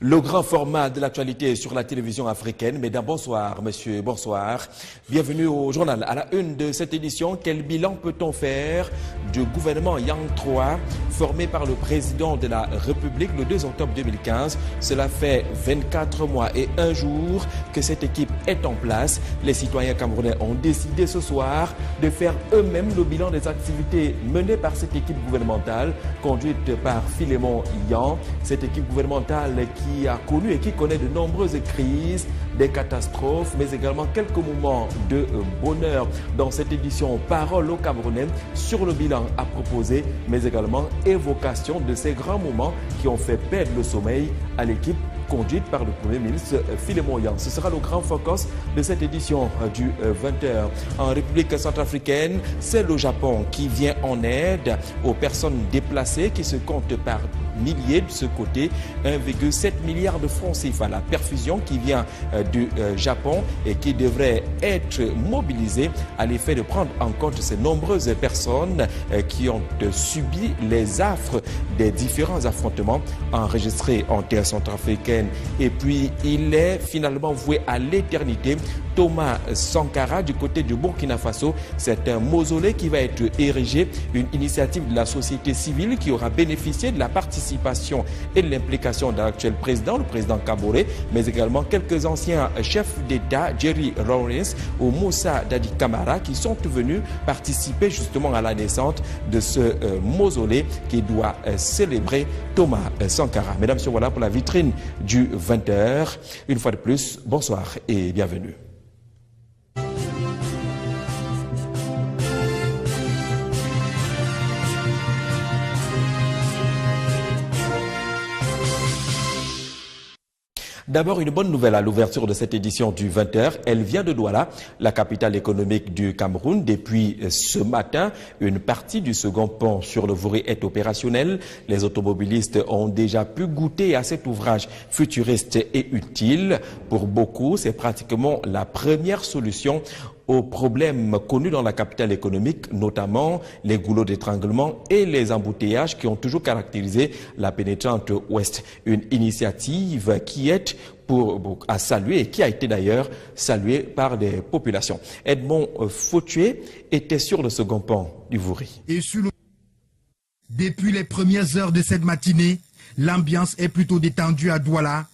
Le grand format de l'actualité sur la télévision africaine. Mesdames, bonsoir, monsieur, bonsoir. Bienvenue au journal. À la une de cette édition, quel bilan peut-on faire du gouvernement Yang 3 formé par le président de la République le 2 octobre 2015? Cela fait 24 mois et un jour que cette équipe est en place. Les citoyens camerounais ont décidé ce soir de faire eux-mêmes le bilan des activités menées par cette équipe gouvernementale conduite par Philémon Yang. Cette équipe gouvernementale qui a connu et qui connaît de nombreuses crises, des catastrophes, mais également quelques moments de bonheur. Dans cette édition, parole aux Camerounais sur le bilan à proposer, mais également évocation de ces grands moments qui ont fait perdre le sommeil à l'équipe conduite par le Premier ministre Philémon Yang. Ce sera le grand focus de cette édition du 20h. En République centrafricaine, c'est le Japon qui vient en aide aux personnes déplacées qui se comptent par milliers de ce côté. 1,7 milliard de francs CFA. La perfusion qui vient du Japon et qui devrait être mobilisée à l'effet de prendre en compte ces nombreuses personnes qui ont subi les affres des différents affrontements enregistrés en terre centrafricaine. Et puis, il est finalement voué à l'éternité. Thomas Sankara du côté du Burkina Faso, c'est un mausolée qui va être érigé, une initiative de la société civile qui aura bénéficié de la participation et de l'implication de l'actuel président, le président Kaboré, mais également quelques anciens chefs d'État, Jerry Rawlings ou Moussa Dadi Kamara, qui sont venus participer justement à la naissance de ce mausolée qui doit célébrer Thomas Sankara. Mesdames et messieurs, voilà pour la vitrine du 20h. Une fois de plus, bonsoir et bienvenue. D'abord, une bonne nouvelle à l'ouverture de cette édition du 20h. Elle vient de Douala, la capitale économique du Cameroun. Depuis ce matin, une partie du second pont sur le Vouri est opérationnelle. Les automobilistes ont déjà pu goûter à cet ouvrage futuriste et utile. Pour beaucoup, c'est pratiquement la première solution aux problèmes connus dans la capitale économique, notamment les goulots d'étranglement et les embouteillages qui ont toujours caractérisé la pénétrante ouest. Une initiative qui est à saluer et qui a été d'ailleurs saluée par des populations. Edmond Fautué était sur le second pont du Vouri. Depuis les premières heures de cette matinée, l'ambiance est plutôt détendue à Douala.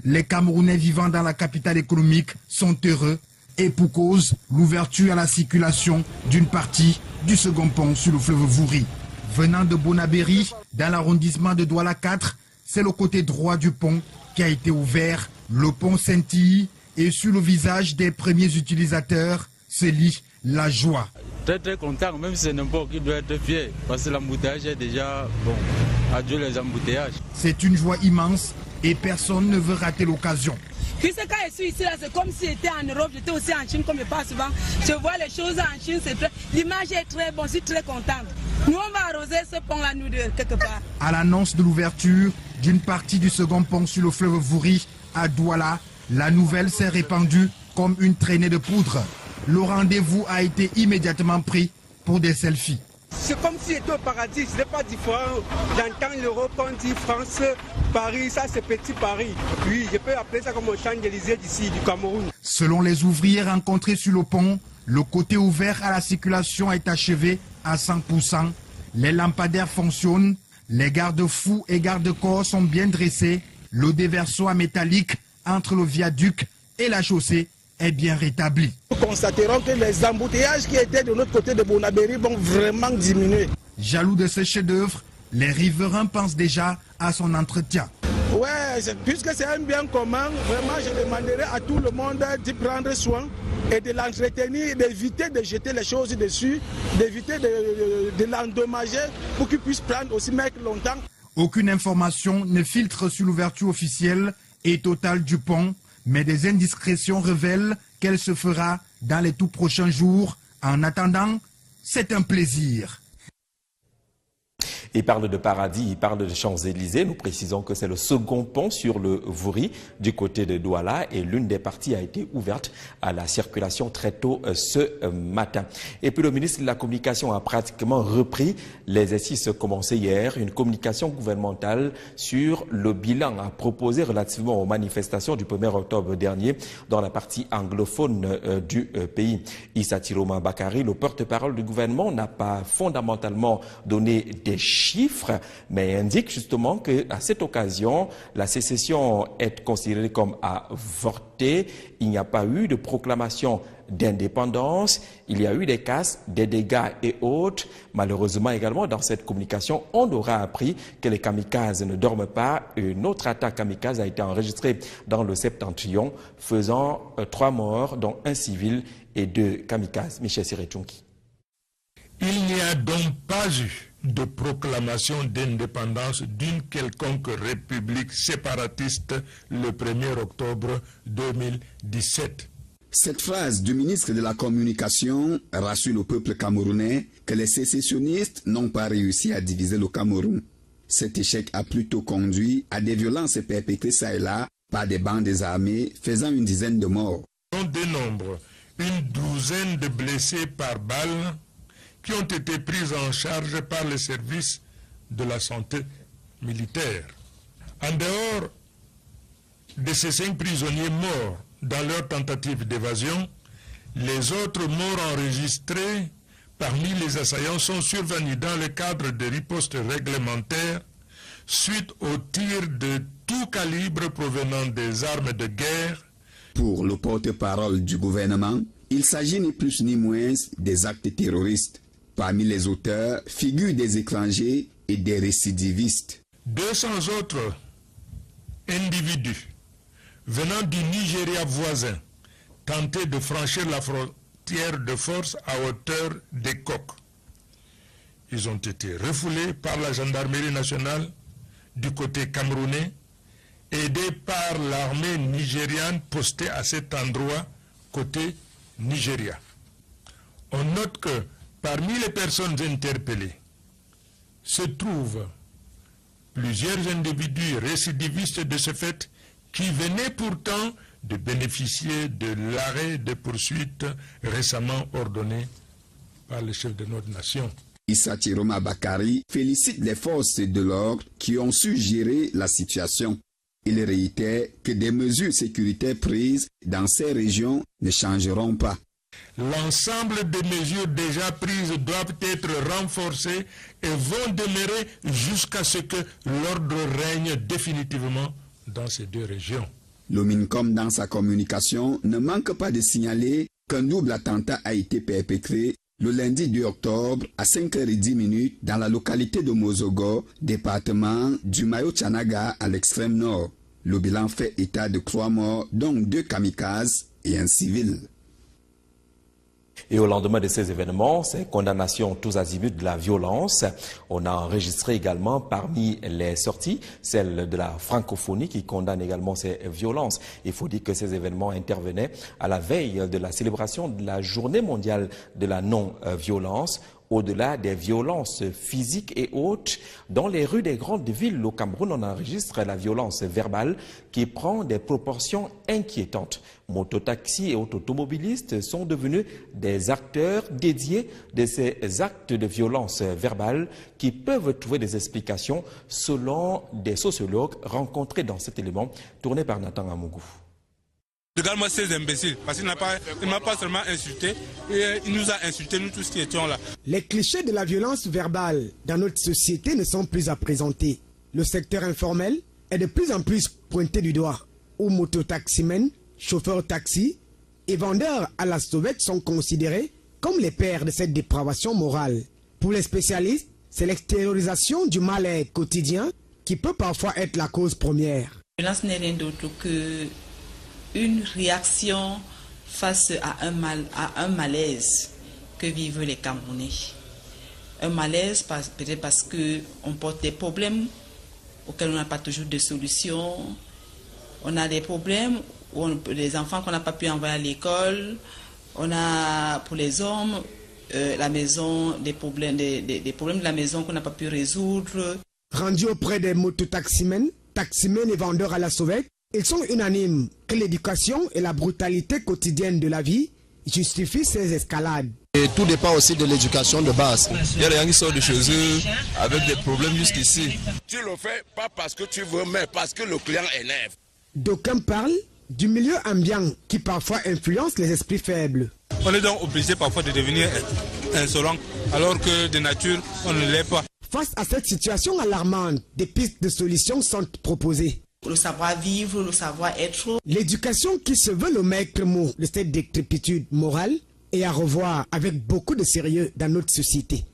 Les Camerounais vivant dans la capitale économique sont heureux. Et pour cause, l'ouverture à la circulation d'une partie du second pont sur le fleuve Vouri. Venant de Bonabéry, dans l'arrondissement de Douala 4, c'est le côté droit du pont qui a été ouvert. Le pont scintille et sur le visage des premiers utilisateurs se lit la joie. Très content, même si c'est n'importe qui doit être fier, parce que l'embouteillage est déjà bon. Adieu les embouteillages. C'est une joie immense et personne ne veut rater l'occasion. Puisque quand je suis ici, c'est comme si j'étais en Europe, j'étais aussi en Chine comme je passe souvent. Je vois les choses en Chine, l'image est très bonne, je suis très contente. Nous, on va arroser ce pont-là, nous deux, quelque part. À l'annonce de l'ouverture d'une partie du second pont sur le fleuve Vouri à Douala, la nouvelle s'est répandue comme une traînée de poudre. Le rendez-vous a été immédiatement pris pour des selfies. C'est comme si j'étais au paradis, ce n'est pas différent. J'entends l'Europe, on dit France, Paris, ça c'est petit Paris. Oui, je peux appeler ça comme un Champs-Élysées d'ici, du Cameroun. Selon les ouvriers rencontrés sur le pont, le côté ouvert à la circulation est achevé à 100%. Les lampadaires fonctionnent, les garde-fous et garde-corps sont bien dressés. Le déversoir métallique entre le viaduc et la chaussée est bien rétabli. Nous constaterons que les embouteillages qui étaient de l'autre côté de Bonabéry vont vraiment diminuer. Jaloux de ce chef-d'œuvre, les riverains pensent déjà à son entretien. Ouais, puisque c'est un bien commun, vraiment je demanderai à tout le monde d'y prendre soin et de l'entretenir, d'éviter de jeter les choses dessus, d'éviter de l'endommager pour qu'il puisse prendre aussi mettre longtemps. Aucune information ne filtre sur l'ouverture officielle et totale du pont, mais des indiscrétions révèlent qu'elle se fera dans les tout prochains jours. En attendant, c'est un plaisir. Il parle de paradis, il parle de Champs-Élysées. Nous précisons que c'est le second pont sur le Vouri du côté de Douala et l'une des parties a été ouverte à la circulation très tôt ce matin. Et puis le ministre de la Communication a pratiquement repris les exercices commencés hier. Une communication gouvernementale sur le bilan à proposer relativement aux manifestations du 1er octobre dernier dans la partie anglophone du pays. Issa Tiroma Bakari, le porte-parole du gouvernement, n'a pas fondamentalement donné des chiffres, mais indique justement qu'à cette occasion, la sécession est considérée comme avortée. Il n'y a pas eu de proclamation d'indépendance, il y a eu des casses, des dégâts et autres. Malheureusement également, dans cette communication, on aura appris que les kamikazes ne dorment pas. Une autre attaque kamikaze a été enregistrée dans le Septentrion, faisant 3 morts, dont 1 civil et 2 kamikazes. Michel Siretunki. Il n'y a donc pas eu de proclamation d'indépendance d'une quelconque république séparatiste le 1er octobre 2017. Cette phrase du ministre de la Communication rassure le peuple camerounais que les sécessionnistes n'ont pas réussi à diviser le Cameroun. Cet échec a plutôt conduit à des violences perpétrées ça et là par des bandes armées faisant une dizaine de morts. On dénombre une douzaine de blessés par balle qui ont été pris en charge par les services de la santé militaire. En dehors de ces 5 prisonniers morts dans leur tentative d'évasion, les autres morts enregistrés parmi les assaillants sont survenus dans le cadre de ripostes réglementaires suite aux tirs de tout calibre provenant des armes de guerre. Pour le porte-parole du gouvernement, il s'agit ni plus ni moins des actes terroristes. Parmi les auteurs figurent des étrangers et des récidivistes. 200 autres individus venant du Nigeria voisin tentaient de franchir la frontière de force à hauteur des coques. Ils ont été refoulés par la gendarmerie nationale du côté camerounais, aidés par l'armée nigériane postée à cet endroit côté Nigeria. On note que parmi les personnes interpellées se trouvent plusieurs individus récidivistes de ce fait qui venaient pourtant de bénéficier de l'arrêt de poursuite récemment ordonné par le chef de notre nation. Issa Tiroma Bakari félicite les forces de l'ordre qui ont su gérer la situation. Il réitère que des mesures sécuritaires prises dans ces régions ne changeront pas. L'ensemble des mesures déjà prises doivent être renforcées et vont demeurer jusqu'à ce que l'ordre règne définitivement dans ces 2 régions. Le MINCOM, dans sa communication, ne manque pas de signaler qu'un double attentat a été perpétré le lundi 2 octobre à 5h10 dans la localité de Mozogo, département du Mayo-Tchanaga à l'extrême nord. Le bilan fait état de 3 morts, dont 2 kamikazes et 1 civil. Et au lendemain de ces événements, ces condamnations tous azimuts de la violence, on a enregistré également parmi les sorties celle de la francophonie qui condamne également ces violences. Il faut dire que ces événements intervenaient à la veille de la célébration de la journée mondiale de la non-violence. Au-delà des violences physiques et autres, dans les rues des grandes villes au Cameroun, on enregistre la violence verbale qui prend des proportions inquiétantes. Mototaxis et automobilistes sont devenus des acteurs dédiés de ces actes de violence verbale qui peuvent trouver des explications selon des sociologues rencontrés dans cet élément tourné par Nathan Amougou. Regarde-moi ces imbéciles, parce qu'il ne m'a pas seulement insulté, il nous a insultés, nous tous qui étions là. Les clichés de la violence verbale dans notre société ne sont plus à présenter. Le secteur informel est de plus en plus pointé du doigt, où mototaximens, chauffeurs taxi et vendeurs à la sauvette sont considérés comme les pères de cette dépravation morale. Pour les spécialistes, c'est l'extériorisation du mal-être quotidien qui peut parfois être la cause première. La violence n'est rien d'autre que une réaction face à un malaise que vivent les Camerounais. Un malaise peut-être parce qu'on porte des problèmes auxquels on n'a pas toujours de solution. On a des problèmes, les enfants qu'on n'a pas pu envoyer à l'école. On a pour les hommes la maison, des problèmes de la maison qu'on n'a pas pu résoudre. Rendus auprès des mototaximens, taximens et vendeurs à la sauvette, ils sont unanimes que l'éducation et la brutalité quotidienne de la vie justifient ces escalades. Et tout dépend aussi de l'éducation de base. Il y a des gens qui sortent de chez eux avec des problèmes jusqu'ici. Tu le fais pas parce que tu veux, mais parce que le client énerve. D'aucuns parlent du milieu ambiant qui parfois influence les esprits faibles. On est donc obligé parfois de devenir insolent alors que de nature on ne l'est pas. Face à cette situation alarmante, des pistes de solutions sont proposées. Le savoir-vivre, le savoir-être. L'éducation qui se veut le maître mot de cette décrépitude morale est à revoir avec beaucoup de sérieux dans notre société.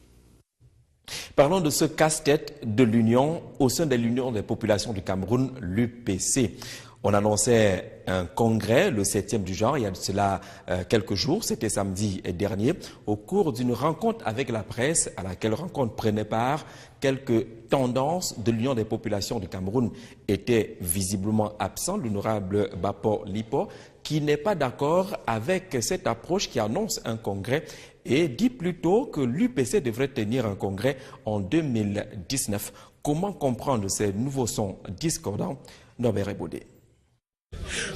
Parlons de ce casse-tête de l'Union au sein de l'Union des populations du Cameroun, l'UPC. On annonçait un congrès, le 7e du genre, il y a de cela quelques jours, c'était samedi dernier, au cours d'une rencontre avec la presse, à laquelle rencontre prenait part quelques tendances de l'Union des populations du Cameroun. Était visiblement absent l'honorable Bapo Lipo, qui n'est pas d'accord avec cette approche qui annonce un congrès et dit plutôt que l'UPC devrait tenir un congrès en 2019. Comment comprendre ces nouveaux sons discordants? Norbert Eboudé.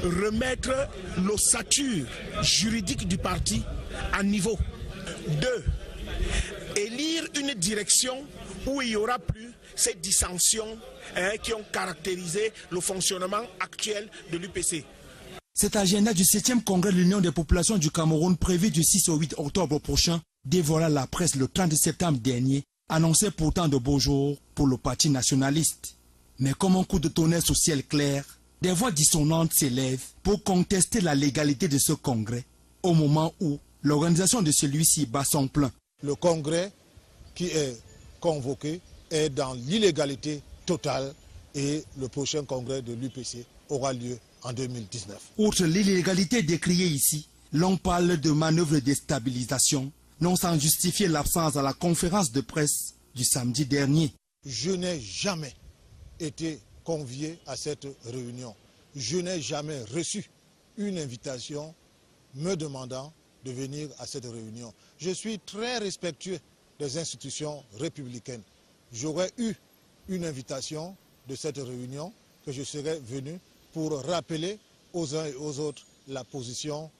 Remettre l'ossature juridique du parti à niveau. 2. Élire une direction où il n'y aura plus ces dissensions qui ont caractérisé le fonctionnement actuel de l'UPC. Cet agenda du 7e congrès de l'Union des populations du Cameroun prévu du 6 au 8 octobre prochain dévoila la presse le 30 septembre dernier, annonçait pourtant de beaux jours pour le parti nationaliste. Mais comme un coup de tonnerre au ciel clair, des voix dissonantes s'élèvent pour contester la légalité de ce congrès, au moment où l'organisation de celui-ci bat son plein. Le congrès qui est convoqué est dans l'illégalité totale et le prochain congrès de l'UPC aura lieu en 2019. Outre l'illégalité décriée ici, l'on parle de manœuvres de déstabilisation, non sans justifier l'absence à la conférence de presse du samedi dernier. Je n'ai jamais été convié à cette réunion. Je n'ai jamais reçu une invitation me demandant de venir à cette réunion. Je suis très respectueux des institutions républicaines. J'aurais eu une invitation de cette réunion que je serais venu pour rappeler aux uns et aux autres la position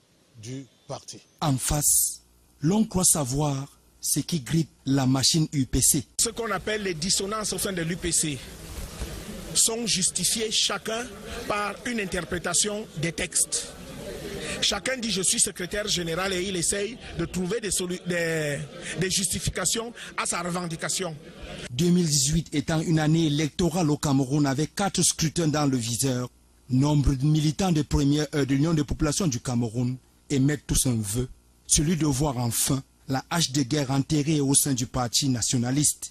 du parti. En face, l'on croit savoir ce qui grippe la machine UPC. Ce qu'on appelle les dissonances au sein de l'UPC sont justifiées chacun par une interprétation des textes. Chacun dit je suis secrétaire général et il essaye de trouver des justifications à sa revendication. 2018 étant une année électorale au Cameroun avec 4 scrutins dans le viseur, nombre de militants de première heure de l'Union des populations du Cameroun émettent tous un vœu, celui de voir enfin la hache de guerre enterrée au sein du parti nationaliste.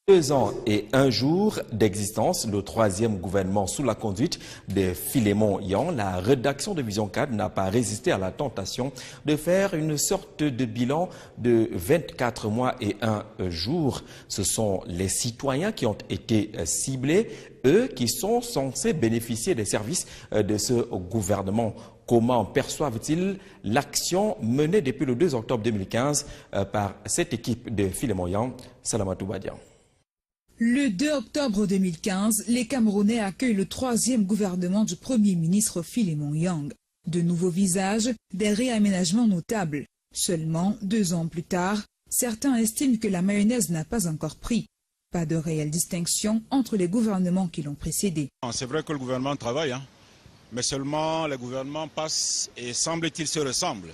2 ans et 1 jour d'existence, le 3e gouvernement sous la conduite de Philémon Yang, la rédaction de Vision 4 n'a pas résisté à la tentation de faire une sorte de bilan de 24 mois et 1 jour. Ce sont les citoyens qui ont été ciblés, eux qui sont censés bénéficier des services de ce gouvernement. Comment perçoivent-ils l'action menée depuis le 2 octobre 2015 par cette équipe de Philémon Yang? Salamatou Badian. Le 2 octobre 2015, les Camerounais accueillent le 3e gouvernement du Premier ministre Philémon Yang. De nouveaux visages, des réaménagements notables. Seulement 2 ans plus tard, certains estiment que la mayonnaise n'a pas encore pris. Pas de réelle distinction entre les gouvernements qui l'ont précédé. C'est vrai que le gouvernement travaille, mais seulement les gouvernements passent et semble-t-il se ressemblent.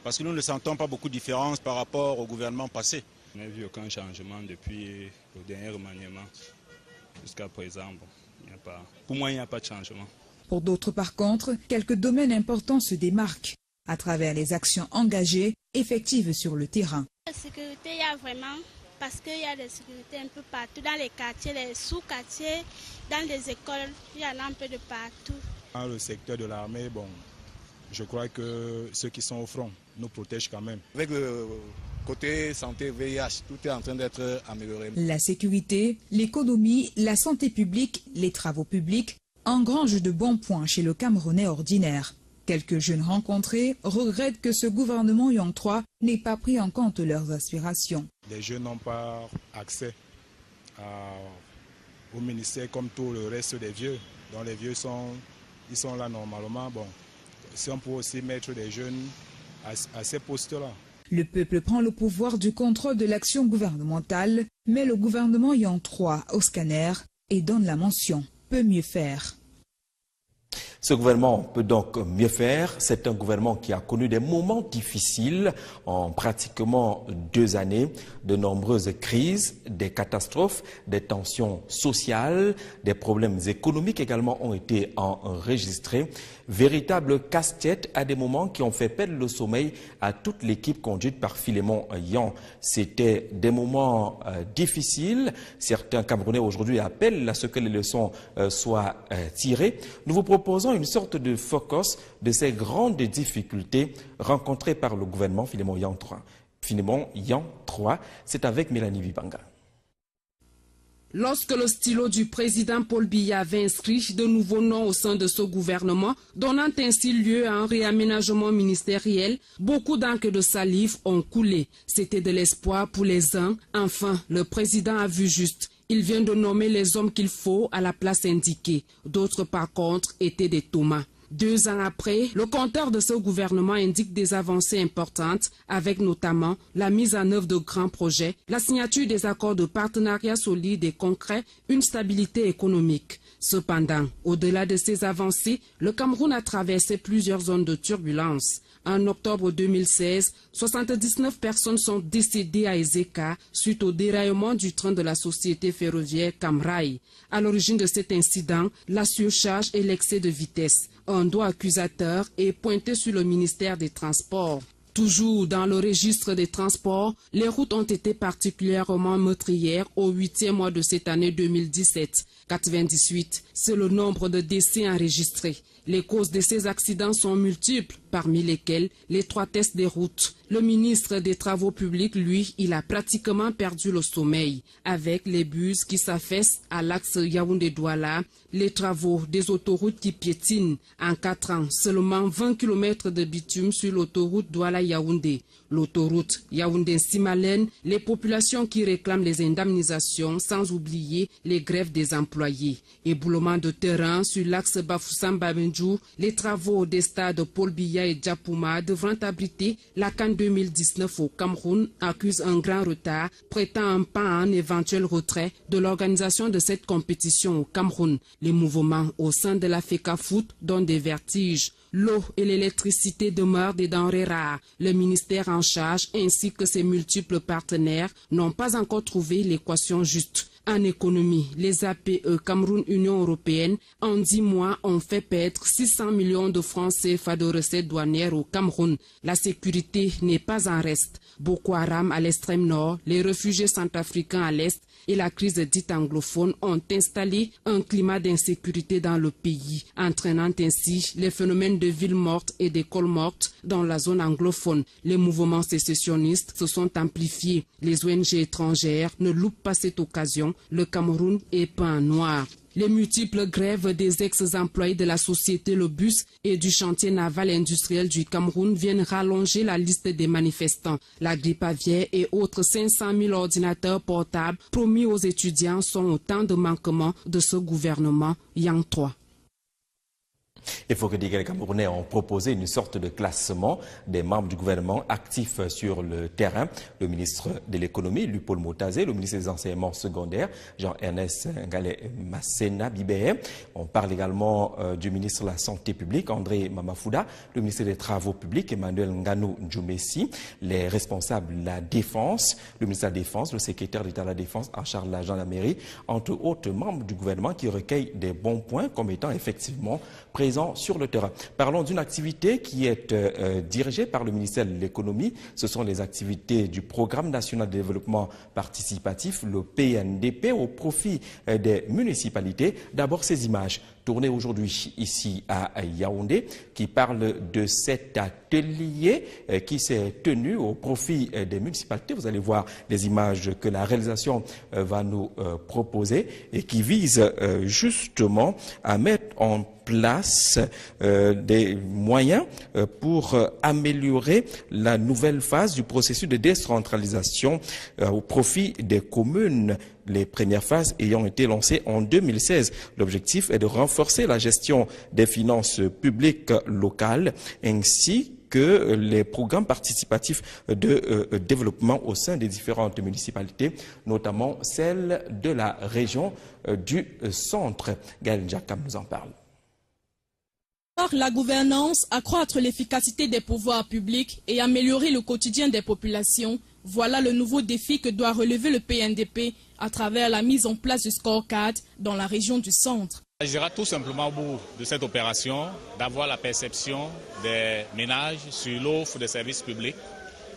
Parce que nous ne sentons pas beaucoup de différence par rapport au gouvernement passé. On n'a vu aucun changement depuis le dernier remaniement jusqu'à présent. Pour moi, il n'y a pas de changement. Pour d'autres, par contre, quelques domaines importants se démarquent à travers les actions engagées, effectives sur le terrain. La sécurité, il y a vraiment, parce qu'il y a des sécurités un peu partout, dans les quartiers, les sous-quartiers, dans les écoles, il y en a un peu de partout. Dans le secteur de l'armée, je crois que ceux qui sont au front nous protègent quand même. Avec le côté santé, VIH, tout est en train d'être amélioré. La sécurité, l'économie, la santé publique, les travaux publics engrangent de bons points chez le Camerounais ordinaire. Quelques jeunes rencontrés regrettent que ce gouvernement Yang 3 n'ait pas pris en compte leurs aspirations. Les jeunes n'ont pas accès au ministère comme tout le reste des vieux. Donc les vieux sont là normalement. Bon, si on peut aussi mettre des jeunes à ces postes-là. Le peuple prend le pouvoir du contrôle de l'action gouvernementale, mais le gouvernement Yang 3 au scanner et donne la mention « peut mieux faire ». Ce gouvernement peut donc mieux faire. C'est un gouvernement qui a connu des moments difficiles en pratiquement 2 années, de nombreuses crises, des catastrophes, des tensions sociales, des problèmes économiques également ont été enregistrés. Véritable casse-tête à des moments qui ont fait perdre le sommeil à toute l'équipe conduite par Philémon Yang. C'était des moments difficiles. Certains Camerounais aujourd'hui appellent à ce que les leçons soient tirées. Nous vous proposons une sorte de focus de ces grandes difficultés rencontrées par le gouvernement Philémon Yang 3. Philémon Yang 3, c'est avec Mélanie Vibanga. Lorsque le stylo du président Paul Biya avait inscrit de nouveaux noms au sein de ce gouvernement, donnant ainsi lieu à un réaménagement ministériel, beaucoup d'encre de salive ont coulé. C'était de l'espoir pour les uns. Enfin, le président a vu juste. Il vient de nommer les hommes qu'il faut à la place indiquée. D'autres, par contre, étaient des Thomas. 2 ans après, le compteur de ce gouvernement indique des avancées importantes, avec notamment la mise en œuvre de grands projets, la signature des accords de partenariat solides et concrets, une stabilité économique. Cependant, au-delà de ces avancées, le Cameroun a traversé plusieurs zones de turbulence. En octobre 2016, 79 personnes sont décédées à Ezeka suite au déraillement du train de la société ferroviaire Camrail. À l'origine de cet incident, la surcharge et l'excès de vitesse. Un doigt accusateur est pointé sur le ministère des Transports. Toujours dans le registre des transports, les routes ont été particulièrement meurtrières au 8e mois de cette année 2017. 98, c'est le nombre de décès enregistrés. Les causes de ces accidents sont multiples, parmi lesquelles l'étroitesse des routes. Le ministre des Travaux publics, lui, il a pratiquement perdu le sommeil. Avec les bus qui s'affaissent à l'axe Yaoundé-Douala, les travaux des autoroutes qui piétinent. En 4 ans, seulement 20 km de bitume sur l'autoroute Douala-Yaoundé. L'autoroute Yaoundé-Simalène, les populations qui réclament les indemnisations, sans oublier les grèves des employés. Éboulement de terrain sur l'axe Bafoussam-Babendjou, les travaux des stades Paul Biya et Djapouma devront abriter la CAN 2019 au Cameroun, accusent un grand retard, prêtant un pas à un éventuel retrait de l'organisation de cette compétition au Cameroun. Les mouvements au sein de la FECAFOOT donnent des vertiges. L'eau et l'électricité demeurent des denrées rares. Le ministère en charge ainsi que ses multiples partenaires n'ont pas encore trouvé l'équation juste. En économie, les APE Cameroun-Union européenne, en 10 mois, ont fait perdre 600 millions de francs CFA de recettes douanières au Cameroun. La sécurité n'est pas en reste. Boko Haram à l'extrême nord, les réfugiés centrafricains à l'est et la crise dite anglophone ont installé un climat d'insécurité dans le pays, entraînant ainsi les phénomènes de villes mortes et d'écoles mortes dans la zone anglophone. Les mouvements sécessionnistes se sont amplifiés. Les ONG étrangères ne loupent pas cette occasion. Le Cameroun est peint en noir. Les multiples grèves des ex-employés de la société Le Bus et du chantier naval industriel du Cameroun viennent rallonger la liste des manifestants. La grippe aviaire et autres 500 000 ordinateurs portables promis aux étudiants sont autant de manquements de ce gouvernement Yang 3. Il faut que les Camerounais ont proposé une sorte de classement des membres du gouvernement actifs sur le terrain. Le ministre de l'économie, Paul Motazé, le ministre des enseignements secondaires, Jean-Ernest Ngale Massena Bibé. On parle également du ministre de la Santé publique, André Mamafouda, le ministre des Travaux publics, Emmanuel Nganou Djoumessi, les responsables de la Défense, le ministre de la Défense, le secrétaire d'État de la Défense en charge de la gendarmerie, entre autres membres du gouvernement qui recueillent des bons points comme étant effectivement présents sur le terrain. Parlons d'une activité qui est dirigée par le ministère de l'économie. Ce sont les activités du Programme national de développement participatif, le PNDP, au profit des municipalités. D'abord ces images. tournée aujourd'hui ici à Yaoundé qui parle de cet atelier qui s'est tenu au profit des municipalités. Vous allez voir les images que la réalisation va nous proposer et qui vise justement à mettre en place des moyens pour améliorer la nouvelle phase du processus de décentralisation au profit des communes. Les premières phases ayant été lancées en 2016. L'objectif est de renforcer la gestion des finances publiques locales ainsi que les programmes participatifs de développement au sein des différentes municipalités, notamment celle de la région du centre. Gaël Ndiakam nous en parle. La gouvernance, accroître l'efficacité des pouvoirs publics et améliorer le quotidien des populations, voilà le nouveau défi que doit relever le PNDP à travers la mise en place du scorecard dans la région du centre. Il s'agira tout simplement au bout de cette opération d'avoir la perception des ménages sur l'offre de services publics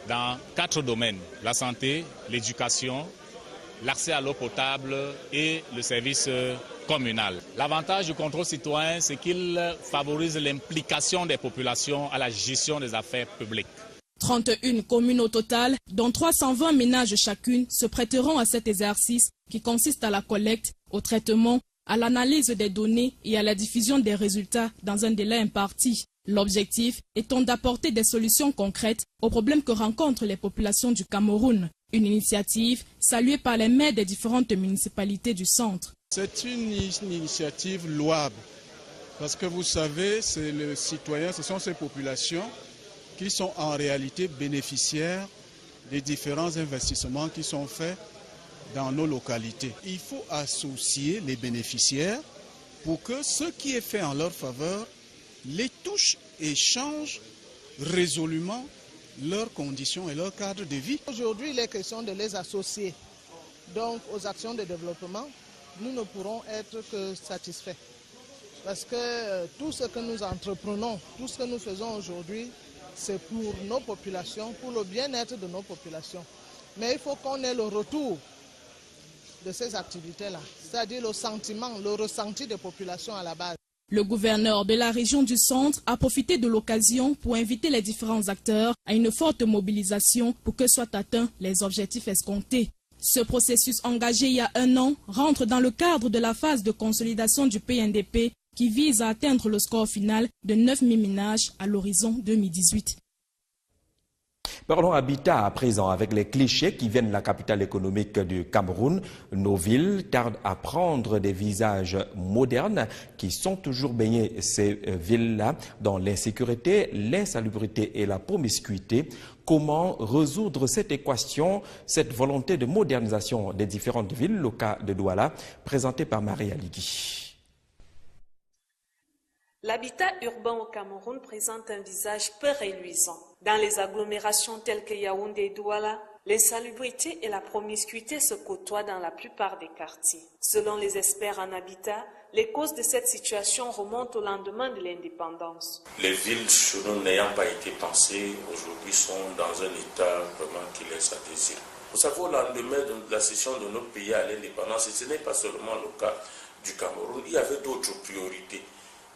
dans 4 domaines: la santé, l'éducation, l'accès à l'eau potable et le service communal. L'avantage du contrôle citoyen, c'est qu'il favorise l'implication des populations à la gestion des affaires publiques. 31 communes au total, dont 320 ménages chacune, se prêteront à cet exercice qui consiste à la collecte, au traitement, à l'analyse des données et à la diffusion des résultats dans un délai imparti. L'objectif étant d'apporter des solutions concrètes aux problèmes que rencontrent les populations du Cameroun. Une initiative saluée par les maires des différentes municipalités du centre. C'est une initiative louable parce que vous savez, c'est le citoyen, ce sont ces populations qui sont en réalité bénéficiaires des différents investissements qui sont faits dans nos localités. Il faut associer les bénéficiaires pour que ce qui est fait en leur faveur les touche et change résolument leurs conditions et leur cadre de vie. Aujourd'hui, il est question de les associer donc aux actions de développement. Nous ne pourrons être que satisfaits parce que tout ce que nous entreprenons, tout ce que nous faisons aujourd'hui, c'est pour nos populations, pour le bien-être de nos populations. Mais il faut qu'on ait le retour de ces activités-là, c'est-à-dire le sentiment, le ressenti des populations à la base. Le gouverneur de la région du centre a profité de l'occasion pour inviter les différents acteurs à une forte mobilisation pour que soient atteints les objectifs escomptés. Ce processus engagé il y a 1 an rentre dans le cadre de la phase de consolidation du PNDP qui vise à atteindre le score final de 9 000 ménages à l'horizon 2018. Parlons habitat à présent avec les clichés qui viennent de la capitale économique du Cameroun. Nos villes tardent à prendre des visages modernes qui sont toujours baignés, ces villes-là, dans l'insécurité, l'insalubrité et la promiscuité. Comment résoudre cette équation, cette volonté de modernisation des différentes villes, le cas de Douala, présenté par Maria Ligui. L'habitat urbain au Cameroun présente un visage peu reluisant. Dans les agglomérations telles que Yaoundé et Douala, l'insalubrité et la promiscuité se côtoient dans la plupart des quartiers. Selon les experts en habitat, les causes de cette situation remontent au lendemain de l'indépendance. Les villes, chez nous, n'ayant pas été pensées, aujourd'hui sont dans un état vraiment qui laisse à désirer. Vous savez, au lendemain de la cession de notre pays à l'indépendance, et ce n'est pas seulement le cas du Cameroun, il y avait d'autres priorités.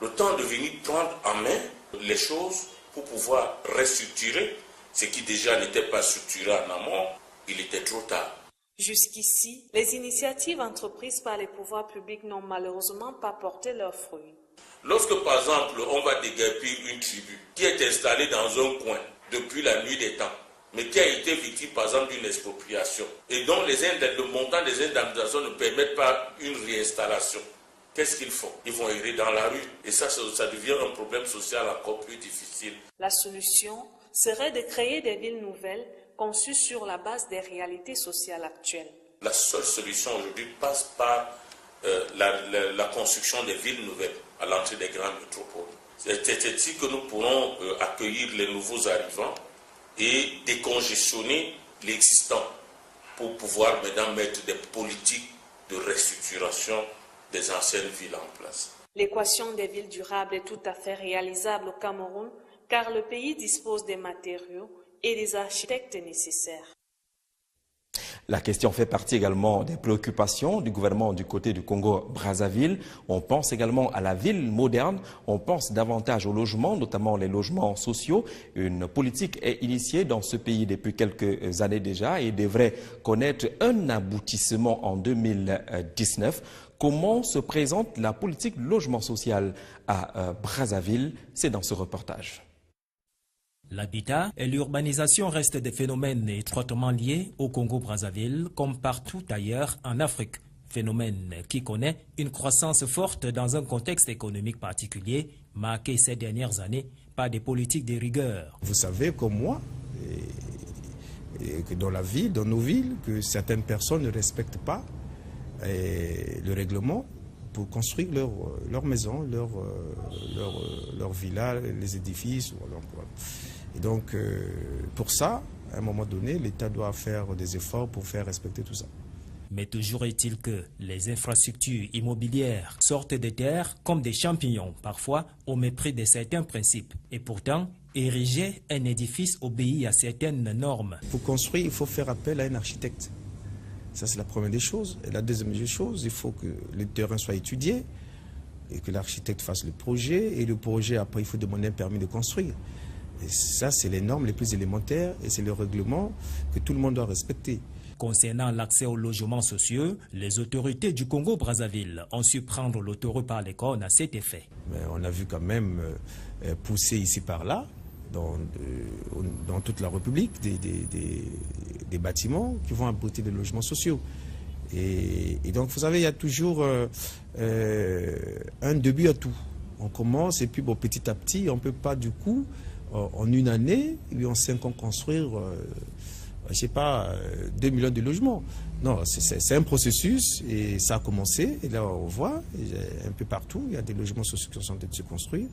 Le temps de venir prendre en main les choses pour pouvoir restructurer ce qui déjà n'était pas structuré en amont, il était trop tard. Jusqu'ici, les initiatives entreprises par les pouvoirs publics n'ont malheureusement pas porté leurs fruits. Lorsque, par exemple, on va déguerpir une tribu qui est installée dans un coin depuis la nuit des temps, mais qui a été victime, par exemple, d'une expropriation, et dont le montant des indemnisations ne permettent pas une réinstallation, qu'est-ce qu'ils font? Ils vont errer dans la rue. Et ça devient un problème social encore plus difficile. La solution serait de créer des villes nouvelles conçues sur la base des réalités sociales actuelles. La seule solution aujourd'hui passe par la construction des villes nouvelles à l'entrée des grandes métropoles. C'est ainsi que nous pourrons accueillir les nouveaux arrivants et décongestionner l'existant pour pouvoir maintenant mettre des politiques de restructuration des anciennes villes en place. L'équation des villes durables est tout à fait réalisable au Cameroun car le pays dispose des matériaux et des architectes nécessaires. La question fait partie également des préoccupations du gouvernement du côté du Congo-Brazzaville. On pense également à la ville moderne, on pense davantage aux logements, notamment les logements sociaux. Une politique est initiée dans ce pays depuis quelques années déjà et devrait connaître un aboutissement en 2019. Comment se présente la politique de logement social à Brazzaville? C'est dans ce reportage. L'habitat et l'urbanisation restent des phénomènes étroitement liés au Congo-Brazzaville comme partout ailleurs en Afrique. Phénomène qui connaît une croissance forte dans un contexte économique particulier marqué ces dernières années par des politiques de rigueur. Vous savez comme moi, que dans la ville, dans nos villes, que certaines personnes ne respectent pas le règlement pour construire leur maison, leur villa, les édifices. Et donc, pour ça, à un moment donné, l'État doit faire des efforts pour faire respecter tout ça. Mais toujours est-il que les infrastructures immobilières sortent des terres comme des champignons, parfois au mépris de certains principes. Et pourtant, ériger un édifice obéit à certaines normes. Pour construire, il faut faire appel à un architecte. Ça, c'est la première des choses. Et la deuxième des choses, il faut que les terrains soient étudiés et que l'architecte fasse le projet. Et le projet, après, il faut demander un permis de construire. Et ça, c'est les normes les plus élémentaires et c'est le règlement que tout le monde doit respecter. Concernant l'accès aux logements sociaux, les autorités du Congo-Brazzaville ont su prendre le taureau par les cornes à cet effet. Mais on a vu quand même pousser ici par là, dans toute la République, des bâtiments qui vont abriter des logements sociaux. Et donc, vous savez, il y a toujours un début à tout. On commence et puis bon, petit à petit, on ne peut pas du coup, en une année, ou en 5 ans, construire, je ne sais pas, 2 millions de logements. Non, c'est un processus et ça a commencé. Et là, on voit, un peu partout, il y a des logements sociaux qui sont en train de se construire.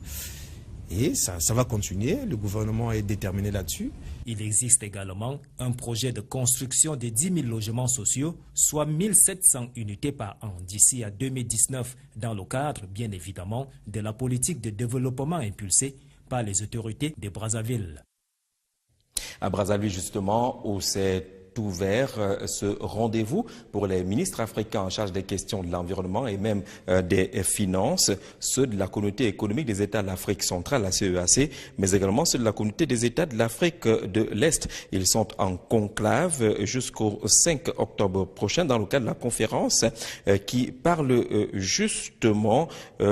Et ça va continuer, le gouvernement est déterminé là-dessus. Il existe également un projet de construction de 10 000 logements sociaux, soit 1700 unités par an d'ici à 2019, dans le cadre, bien évidemment, de la politique de développement impulsée par les autorités de Brazzaville. À Brazzaville, justement, où c'est ouvert ce rendez-vous pour les ministres africains en charge des questions de l'environnement et même des finances, ceux de la communauté économique des États de l'Afrique centrale, la CEAC, mais également ceux de la communauté des États de l'Afrique de l'Est. Ils sont en conclave jusqu'au 5 octobre prochain dans le cadre de la conférence qui parle justement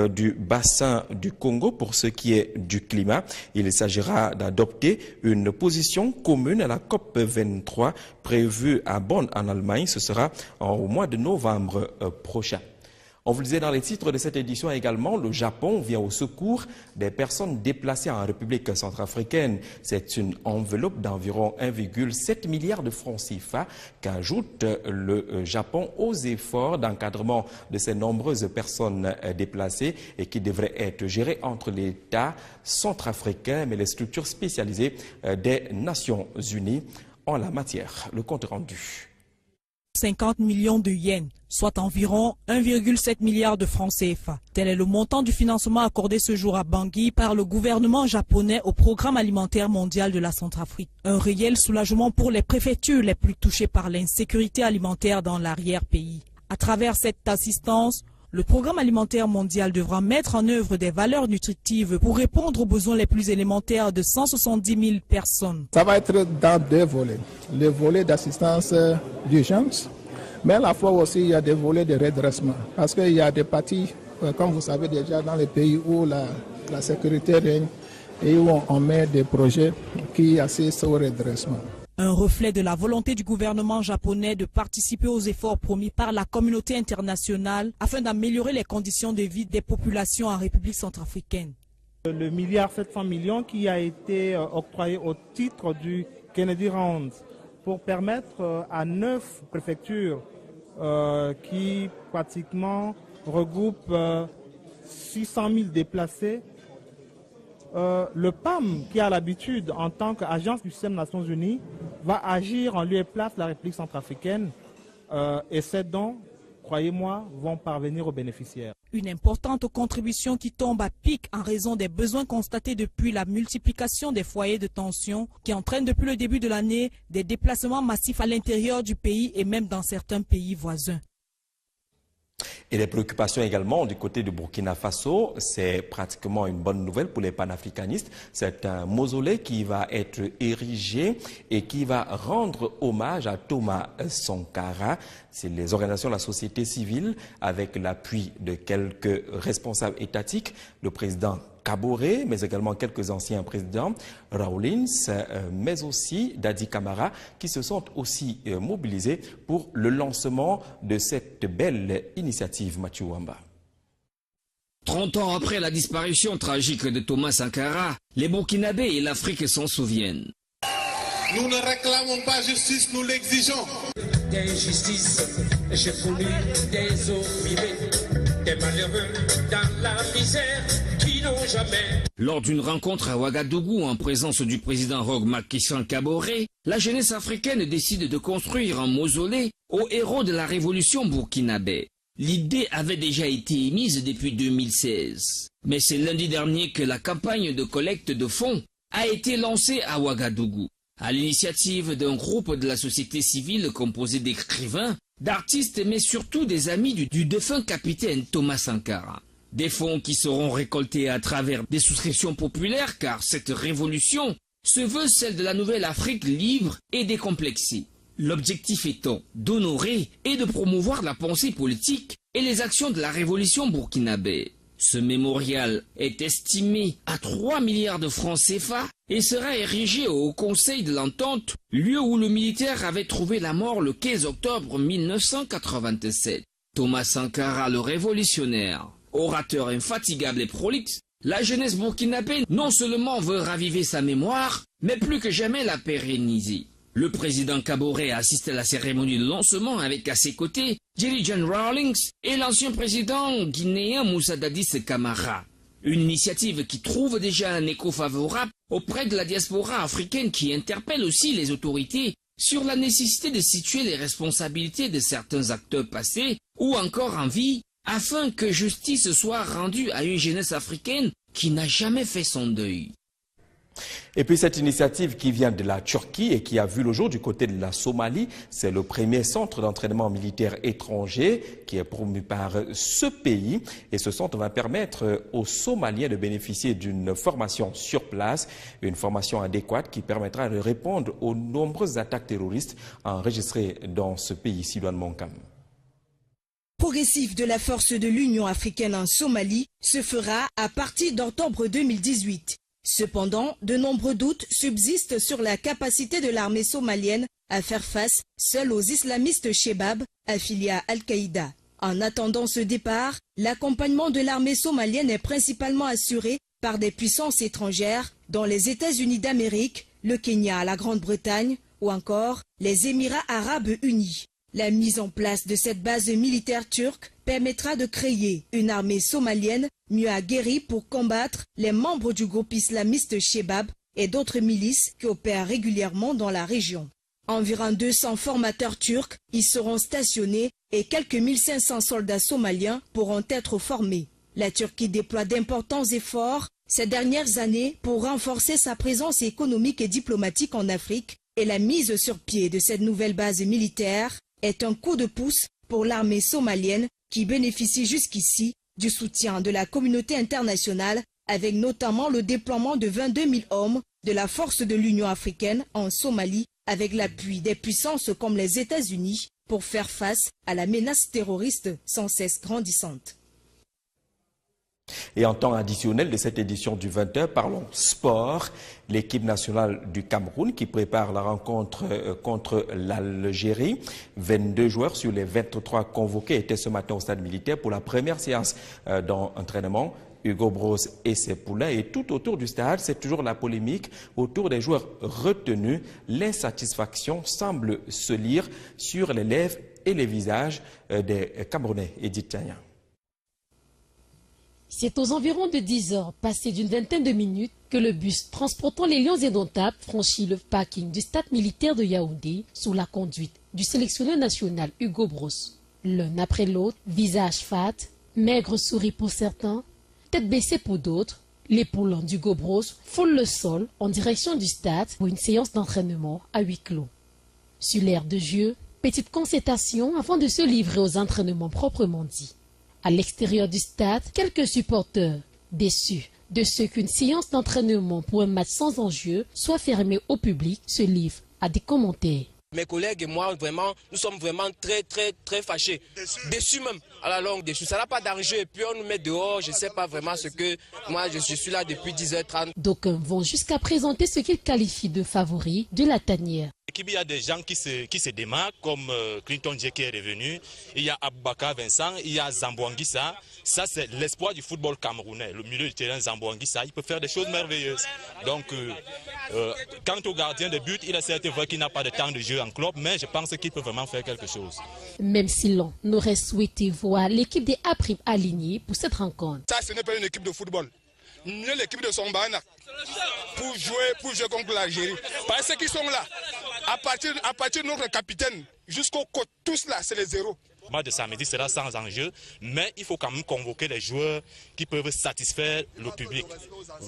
du bassin du Congo pour ce qui est du climat. Il s'agira d'adopter une position commune à la COP 23 prévu à Bonn en Allemagne. Ce sera au mois de novembre prochain. On vous le disait dans les titres de cette édition également, le Japon vient au secours des personnes déplacées en République centrafricaine. C'est une enveloppe d'environ 1,7 milliard de francs CFA qu'ajoute le Japon aux efforts d'encadrement de ces nombreuses personnes déplacées et qui devraient être gérées entre l'État centrafricain mais les structures spécialisées des Nations Unies en la matière. Le compte rendu. 50 millions de yens, soit environ 1,7 milliard de francs CFA. Tel est le montant du financement accordé ce jour à Bangui par le gouvernement japonais au programme alimentaire mondial de la Centrafrique. Un réel soulagement pour les préfectures les plus touchées par l'insécurité alimentaire dans l'arrière-pays. À travers cette assistance, le programme alimentaire mondial devra mettre en œuvre des valeurs nutritives pour répondre aux besoins les plus élémentaires de 170 000 personnes. Ça va être dans 2 volets. Le volet d'assistance d'urgence, mais à la fois aussi il y a des volets de redressement. Parce qu'il y a des parties, comme vous savez déjà, dans les pays où la sécurité règne et où on met des projets qui assistent au redressement. Un reflet de la volonté du gouvernement japonais de participer aux efforts promis par la communauté internationale afin d'améliorer les conditions de vie des populations en République centrafricaine. Le milliard 700 millions qui a été octroyé au titre du Kennedy Round pour permettre à 9 préfectures qui pratiquement regroupent 600 000 déplacés. Le PAM, qui a l'habitude en tant qu'agence du système des Nations Unies, va agir en lieu et place de la République centrafricaine et c'est donc croyez-moi, vont parvenir aux bénéficiaires. Une importante contribution qui tombe à pic en raison des besoins constatés depuis la multiplication des foyers de tension qui entraînent depuis le début de l'année des déplacements massifs à l'intérieur du pays et même dans certains pays voisins. Et les préoccupations également du côté du Burkina Faso, c'est pratiquement une bonne nouvelle pour les panafricanistes. C'est un mausolée qui va être érigé et qui va rendre hommage à Thomas Sankara. C'est les organisations de la société civile avec l'appui de quelques responsables étatiques, le président Kaboré, mais également quelques anciens présidents, Rawlins, mais aussi Dadi Camara, qui se sont aussi mobilisés pour le lancement de cette belle initiative, Mathieu Wamba. 30 ans après la disparition tragique de Thomas Sankara, les Burkinabés et l'Afrique s'en souviennent. Nous ne réclamons pas justice, nous l'exigeons. D'injustice, j'ai connu des opprimés, des malheureux dans la misère qui n'ont jamais. Lors d'une rencontre à Ouagadougou en présence du président Roch Macky Sall Kaboré, la jeunesse africaine décide de construire un mausolée aux héros de la révolution burkinabé. L'idée avait déjà été émise depuis 2016. Mais c'est lundi dernier que la campagne de collecte de fonds a été lancée à Ouagadougou, à l'initiative d'un groupe de la société civile composé d'écrivains, d'artistes, mais surtout des amis du défunt capitaine Thomas Sankara. Des fonds qui seront récoltés à travers des souscriptions populaires, car cette révolution se veut celle de la nouvelle Afrique libre et décomplexée. L'objectif étant d'honorer et de promouvoir la pensée politique et les actions de la révolution burkinabé. Ce mémorial est estimé à 3 milliards de francs CFA et sera érigé au Conseil de l'Entente, lieu où le militaire avait trouvé la mort le 15 octobre 1987. Thomas Sankara, le révolutionnaire, orateur infatigable et prolixe, la jeunesse burkinabé non seulement veut raviver sa mémoire, mais plus que jamais la pérenniser. Le président Kaboré a assisté à la cérémonie de lancement avec à ses côtés Jerry John Rawlings et l'ancien président guinéen Moussa Dadis Camara. Une initiative qui trouve déjà un écho favorable auprès de la diaspora africaine qui interpelle aussi les autorités sur la nécessité de situer les responsabilités de certains acteurs passés ou encore en vie afin que justice soit rendue à une jeunesse africaine qui n'a jamais fait son deuil. Et puis cette initiative qui vient de la Turquie et qui a vu le jour du côté de la Somalie, c'est le premier centre d'entraînement militaire étranger qui est promu par ce pays. Et ce centre va permettre aux Somaliens de bénéficier d'une formation sur place, une formation adéquate qui permettra de répondre aux nombreuses attaques terroristes enregistrées dans ce pays, Silouane Monkam. Progressif de la force de l'Union africaine en Somalie se fera à partir d'octobre 2018. Cependant, de nombreux doutes subsistent sur la capacité de l'armée somalienne à faire face seule aux islamistes Shebab affiliés à Al-Qaïda. En attendant ce départ, l'accompagnement de l'armée somalienne est principalement assuré par des puissances étrangères, dont les États-Unis d'Amérique, le Kenya, la Grande-Bretagne ou encore les Émirats arabes unis. La mise en place de cette base militaire turque permettra de créer une armée somalienne mieux aguerrie pour combattre les membres du groupe islamiste Shebab et d'autres milices qui opèrent régulièrement dans la région. Environ 200 formateurs turcs y seront stationnés et quelques 1500 soldats somaliens pourront être formés. La Turquie déploie d'importants efforts ces dernières années pour renforcer sa présence économique et diplomatique en Afrique et la mise sur pied de cette nouvelle base militaire est un coup de pouce pour l'armée somalienne qui bénéficie jusqu'ici du soutien de la communauté internationale avec notamment le déploiement de 22 000 hommes de la force de l'Union africaine en Somalie avec l'appui des puissances comme les États-Unis pour faire face à la menace terroriste sans cesse grandissante. Et en temps additionnel de cette édition du 20h, parlons sport. L'équipe nationale du Cameroun qui prépare la rencontre contre l'Algérie. 22 joueurs sur les 23 convoqués étaient ce matin au stade militaire pour la première séance d'entraînement. Hugo Bros et ses poulains. Et tout autour du stade, c'est toujours la polémique autour des joueurs retenus. L'insatisfaction semble se lire sur les lèvres et les visages des Camerounais. Edith Tania. C'est aux environs de 10 heures, passé d'une vingtaine de minutes, que le bus transportant les Lions indomptables franchit le parking du stade militaire de Yaoundé sous la conduite du sélectionneur national Hugo Bros. L'un après l'autre, visage fat, maigre souris pour certains, tête baissée pour d'autres, les poulains du Gobros foulent le sol en direction du stade pour une séance d'entraînement à huis clos. Sur l'aire de jeu, petite concertation avant de se livrer aux entraînements proprement dits. À l'extérieur du stade, quelques supporters, déçus de ce qu'une séance d'entraînement pour un match sans enjeu soit fermée au public, se livrent à des commentaires. Mes collègues et moi, vraiment, nous sommes vraiment très fâchés. Déçus même, à la longue, déçus. Ça n'a pas d'enjeu et puis on nous met dehors, je ne sais pas vraiment ce que... Moi, je suis là depuis 10h30. D'aucuns vont jusqu'à présenter ce qu'ils qualifient de favoris de la tanière. Il y a des gens qui se démarquent, comme Clinton J qui est revenu, il y a Aboubakar Vincent, il y a Zambouanguissa. Ça, c'est l'espoir du football camerounais. Le milieu du terrain, Zambouanguissa, il peut faire des choses merveilleuses. Donc, quant au gardien de but, il est certes vrai qu'il n'a pas de temps de jeu en club, mais je pense qu'il peut vraiment faire quelque chose. Même si l'on aurait souhaité voir l'équipe des A' alignée pour cette rencontre. Ça, ce n'est pas une équipe de football. Mieux l'équipe de Sombana pour jouer contre l'Algérie. Parce qu'ils sont là. À partir de notre capitaine jusqu'au côté, tous là, c'est les zéros. Le match de samedi sera sans enjeu, mais il faut quand même convoquer les joueurs qui peuvent satisfaire le public.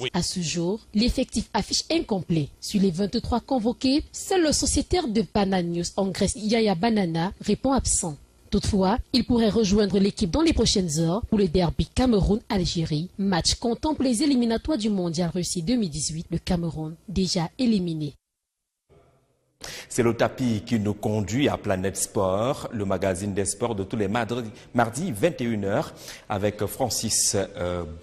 Oui. À ce jour, l'effectif affiche incomplet. Sur les 23 convoqués, seul le sociétaire de Bananius en Grèce, Yaya Banana, répond absent. Toutefois, il pourrait rejoindre l'équipe dans les prochaines heures pour le derby Cameroun-Algérie, match comptant pour les éliminatoires du Mondial Russie 2018, le Cameroun déjà éliminé. C'est le tapis qui nous conduit à Planète Sport, le magazine des sports de tous les mardis 21h avec Francis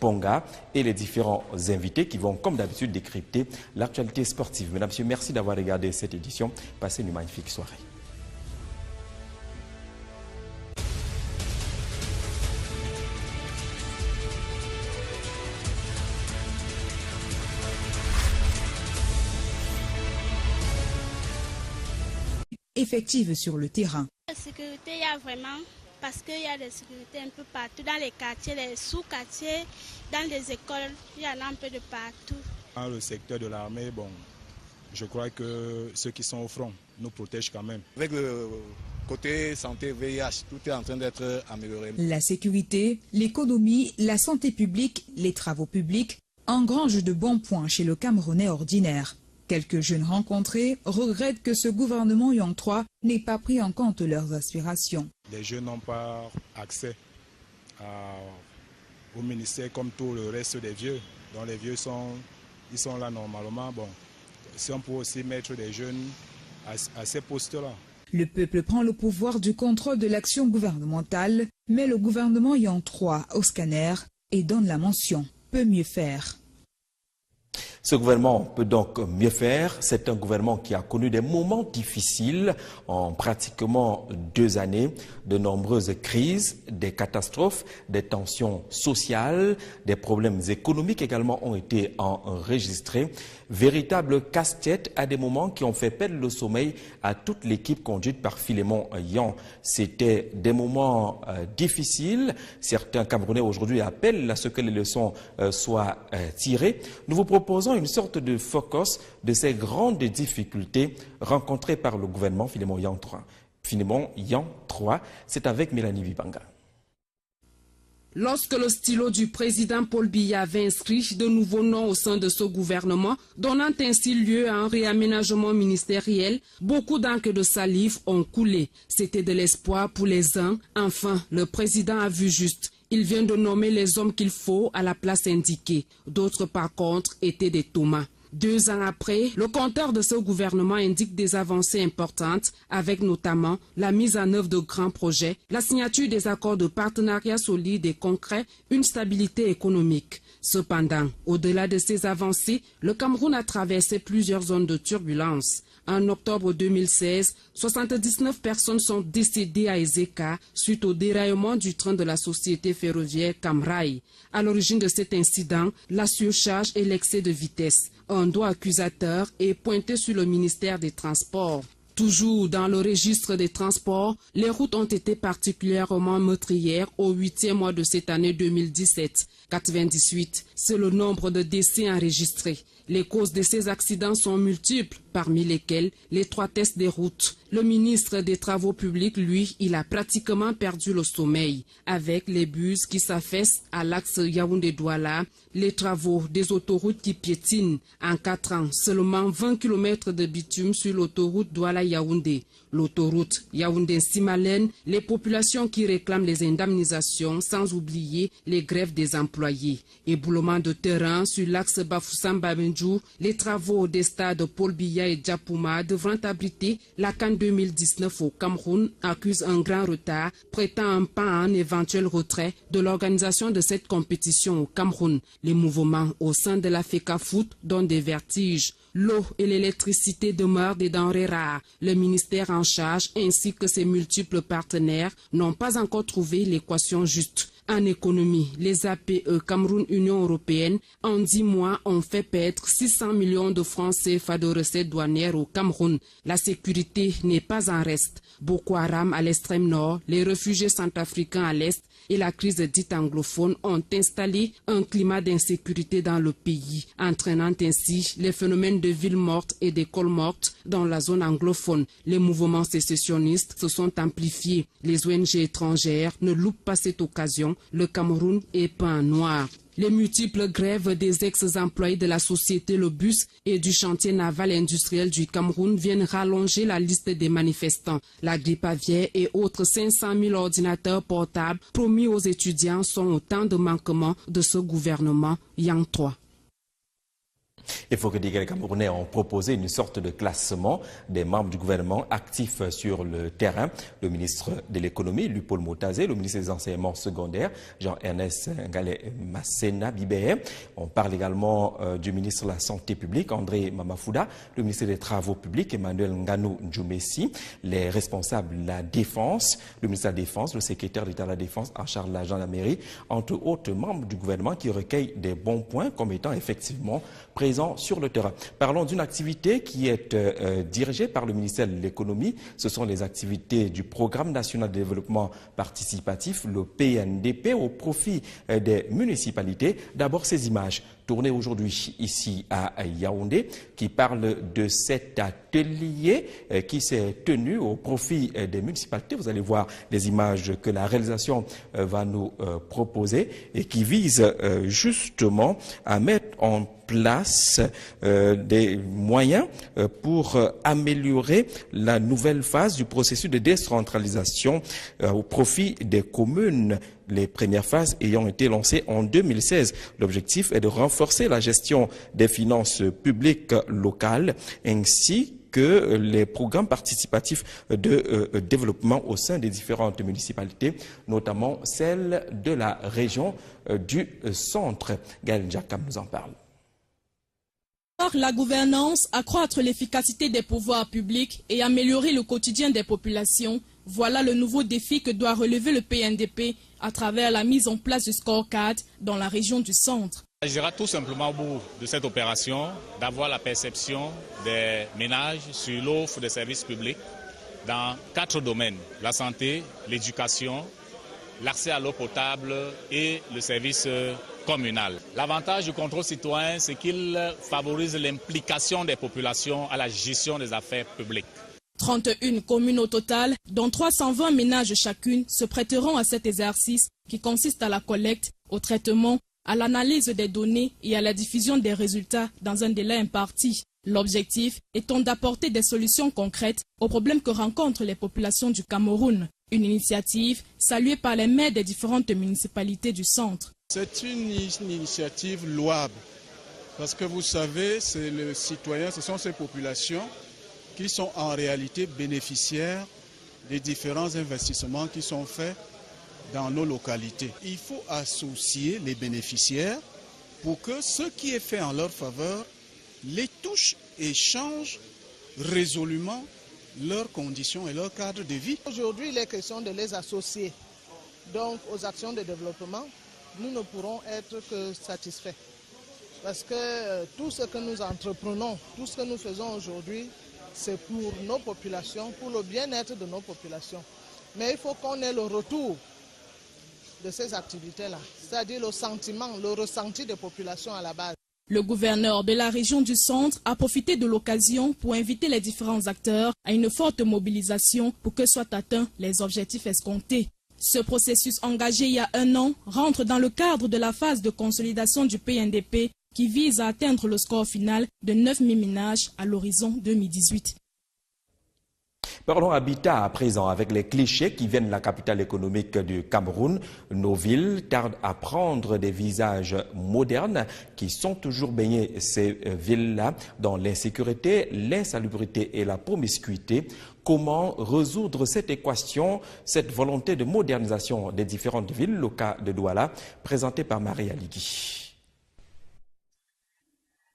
Bonga et les différents invités qui vont comme d'habitude décrypter l'actualité sportive. Mesdames, Messieurs, merci d'avoir regardé cette édition. Passez une magnifique soirée. Effective sur le terrain. La sécurité, il y a vraiment, parce qu'il y a des sécurités un peu partout, dans les quartiers, les sous-quartiers, dans les écoles, il y en a un peu de partout. Dans le secteur de l'armée, bon, je crois que ceux qui sont au front nous protègent quand même. Avec le côté santé, VIH, tout est en train d'être amélioré. La sécurité, l'économie, la santé publique, les travaux publics engrangent de bons points chez le Camerounais ordinaire. Quelques jeunes rencontrés regrettent que ce gouvernement Yang 3 n'ait pas pris en compte leurs aspirations. Les jeunes n'ont pas accès au ministère comme tout le reste des vieux. Donc les vieux sont là normalement. Bon, si on peut aussi mettre des jeunes à ces postes-là. Le peuple prend le pouvoir du contrôle de l'action gouvernementale, mais le gouvernement Yang 3 au scanner et donne la mention « peut mieux faire ». Ce gouvernement peut donc mieux faire. C'est un gouvernement qui a connu des moments difficiles en pratiquement 2 années, de nombreuses crises, des catastrophes, des tensions sociales, des problèmes économiques également ont été enregistrés. Véritable casse-tête à des moments qui ont fait perdre le sommeil à toute l'équipe conduite par Philémon Yang. C'était des moments difficiles. Certains Camerounais aujourd'hui appellent à ce que les leçons soient tirées. Nous vous proposons une sorte de focus de ces grandes difficultés rencontrées par le gouvernement Philémon Yang 3. Philémon Yang 3, c'est avec Mélanie Vibanga. Lorsque le stylo du président Paul Biya avait inscrit de nouveaux noms au sein de ce gouvernement, donnant ainsi lieu à un réaménagement ministériel, beaucoup d'encre de salive ont coulé. C'était de l'espoir pour les uns. Enfin, le président a vu juste. Il vient de nommer les hommes qu'il faut à la place indiquée. D'autres, par contre, étaient des Thomas. 2 ans après, le compteur de ce gouvernement indique des avancées importantes, avec notamment la mise en œuvre de grands projets, la signature des accords de partenariat solides et concrets, une stabilité économique. Cependant, au-delà de ces avancées, le Cameroun a traversé plusieurs zones de turbulence. En octobre 2016, 79 personnes sont décédées à Ezeka suite au déraillement du train de la société ferroviaire Camrail. À l'origine de cet incident, la surcharge et l'excès de vitesse. Un doigt accusateur est pointé sur le ministère des Transports. Toujours dans le registre des transports, les routes ont été particulièrement meurtrières au 8e mois de cette année 2017. 98, c'est le nombre de décès enregistrés. Les causes de ces accidents sont multiples, parmi lesquelles l'étroitesse des routes, Le ministre des Travaux publics, lui, il a pratiquement perdu le sommeil. Avec les bus qui s'affaissent à l'axe Yaoundé-Douala, les travaux des autoroutes qui piétinent. En 4 ans, seulement 20 km de bitume sur l'autoroute Douala-Yaoundé. L'autoroute Yaoundé-Simalène, les populations qui réclament les indemnisations, sans oublier les grèves des employés. Éboulement de terrain sur l'axe Bafoussam-Babendjou, les travaux des stades Paul Biya et Djapouma devront abriter la CAN 2019 au Cameroun, accusent un grand retard, prêtant un pas à un éventuel retrait de l'organisation de cette compétition au Cameroun. Les mouvements au sein de la FECAFOOT donnent des vertiges. L'eau et l'électricité demeurent des denrées rares. Le ministère en charge ainsi que ses multiples partenaires n'ont pas encore trouvé l'équation juste. En économie, les APE Cameroun-Union européenne, en 10 mois, ont fait perdre 600 millions de francs CFA de recettes douanières au Cameroun. La sécurité n'est pas en reste. Boko Haram à l'extrême nord, les réfugiés centrafricains à l'est et la crise dite anglophone ont installé un climat d'insécurité dans le pays, entraînant ainsi les phénomènes de villes mortes et d'écoles mortes dans la zone anglophone. Les mouvements sécessionnistes se sont amplifiés. Les ONG étrangères ne loupent pas cette occasion. Le Cameroun est peint en noir. Les multiples grèves des ex-employés de la société Le Bus et du chantier naval industriel du Cameroun viennent rallonger la liste des manifestants. La grippe aviaire et autres 500 000 ordinateurs portables promis aux étudiants sont autant de manquements de ce gouvernement Yang 3. Il faut que les Camerounais ont proposé une sorte de classement des membres du gouvernement actifs sur le terrain. Le ministre de l'économie, Lupaul Motazé, le ministre des enseignements secondaires, Jean-Ernest Ngale Massena Bibé. On parle également du ministre de la Santé publique, André Mamafouda, le ministre des Travaux publics, Emmanuel Nganou Djoumessi, les responsables de la Défense, le ministre de la Défense, le secrétaire d'État de la Défense en charge de la gendarmerie, entre autres membres du gouvernement qui recueillent des bons points comme étant effectivement présents sur le terrain. Parlons d'une activité qui est dirigée par le ministère de l'économie. Ce sont les activités du Programme national de développement participatif, le PNDP, au profit des municipalités. D'abord, ces images tournées aujourd'hui ici à Yaoundé, qui parlent de cet atelier qui s'est tenu au profit des municipalités. Vous allez voir les images que la réalisation va nous proposer et qui visent justement à mettre en place des moyens pour améliorer la nouvelle phase du processus de décentralisation au profit des communes. Les premières phases ayant été lancées en 2016. L'objectif est de renforcer la gestion des finances publiques locales ainsi que les programmes participatifs de développement au sein des différentes municipalités, notamment celle de la région du centre. Gaël Ndiakam nous en parle. La gouvernance, accroître l'efficacité des pouvoirs publics et améliorer le quotidien des populations, voilà le nouveau défi que doit relever le PNDP à travers la mise en place du scorecard dans la région du centre. Il s'agira tout simplement au bout de cette opération d'avoir la perception des ménages sur l'offre de services publics dans 4 domaines: la santé, l'éducation, l'accès à l'eau potable et le service communal. L'avantage du contrôle citoyen, c'est qu'il favorise l'implication des populations à la gestion des affaires publiques. 31 communes au total, dont 320 ménages chacune, se prêteront à cet exercice qui consiste à la collecte, au traitement, à l'analyse des données et à la diffusion des résultats dans un délai imparti. L'objectif étant d'apporter des solutions concrètes aux problèmes que rencontrent les populations du Cameroun. Une initiative saluée par les maires des différentes municipalités du centre. C'est une initiative louable parce que vous savez, c'est le citoyen, ce sont ces populations qui sont en réalité bénéficiaires des différents investissements qui sont faits dans nos localités. Il faut associer les bénéficiaires pour que ce qui est fait en leur faveur les touche et change résolument leurs conditions et leur cadre de vie. Aujourd'hui, il est question de les associer donc aux actions de développement. Nous ne pourrons être que satisfaits parce que tout ce que nous entreprenons, tout ce que nous faisons aujourd'hui, c'est pour nos populations, pour le bien-être de nos populations. Mais il faut qu'on ait le retour de ces activités-là, c'est-à-dire le sentiment, le ressenti des populations à la base. Le gouverneur de la région du centre a profité de l'occasion pour inviter les différents acteurs à une forte mobilisation pour que soient atteints les objectifs escomptés. Ce processus engagé il y a 1 an rentre dans le cadre de la phase de consolidation du PNDP qui vise à atteindre le score final de 9 000 ménages à l'horizon 2018. Parlons habitat à présent avec les clichés qui viennent de la capitale économique du Cameroun. Nos villes tardent à prendre des visages modernes qui sont toujours baignés, ces villes-là, dans l'insécurité, l'insalubrité et la promiscuité. Comment résoudre cette équation, cette volonté de modernisation des différentes villes, le cas de Douala, présenté par Maria Ligui.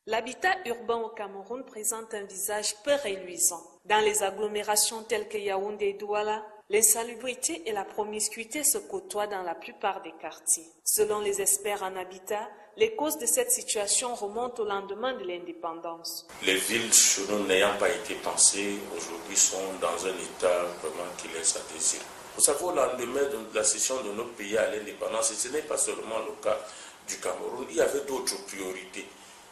L'habitat urbain au Cameroun présente un visage peu reluisant. Dans les agglomérations telles que Yaoundé et Douala, l'insalubrité et la promiscuité se côtoient dans la plupart des quartiers. Selon les experts en habitat, les causes de cette situation remontent au lendemain de l'indépendance. Les villes, selon n'ayant pas été pensées, aujourd'hui sont dans un état vraiment qui laisse à désirer. Vous savez, au lendemain de la cession de notre pays à l'indépendance, et ce n'est pas seulement le cas du Cameroun, il y avait d'autres priorités.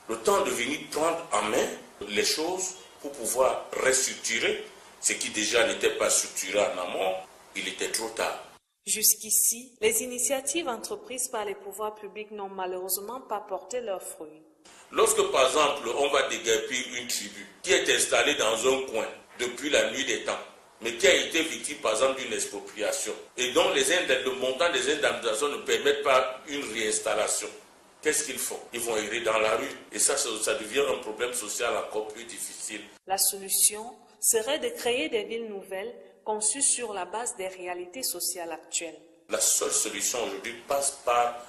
Le temps de venir prendre en main les choses pour pouvoir restructurer ce qui déjà n'était pas structuré en amont, il était trop tard. Jusqu'ici, les initiatives entreprises par les pouvoirs publics n'ont malheureusement pas porté leurs fruits. Lorsque, par exemple, on va déguerpir une tribu qui est installée dans un coin depuis la nuit des temps, mais qui a été victime, par exemple, d'une expropriation, et dont le montant des indemnisations ne permettent pas une réinstallation, qu'est-ce qu'ils font? Ils vont errer dans la rue. Et ça devient un problème social encore plus difficile. La solution serait de créer des villes nouvelles conçues sur la base des réalités sociales actuelles. La seule solution aujourd'hui passe par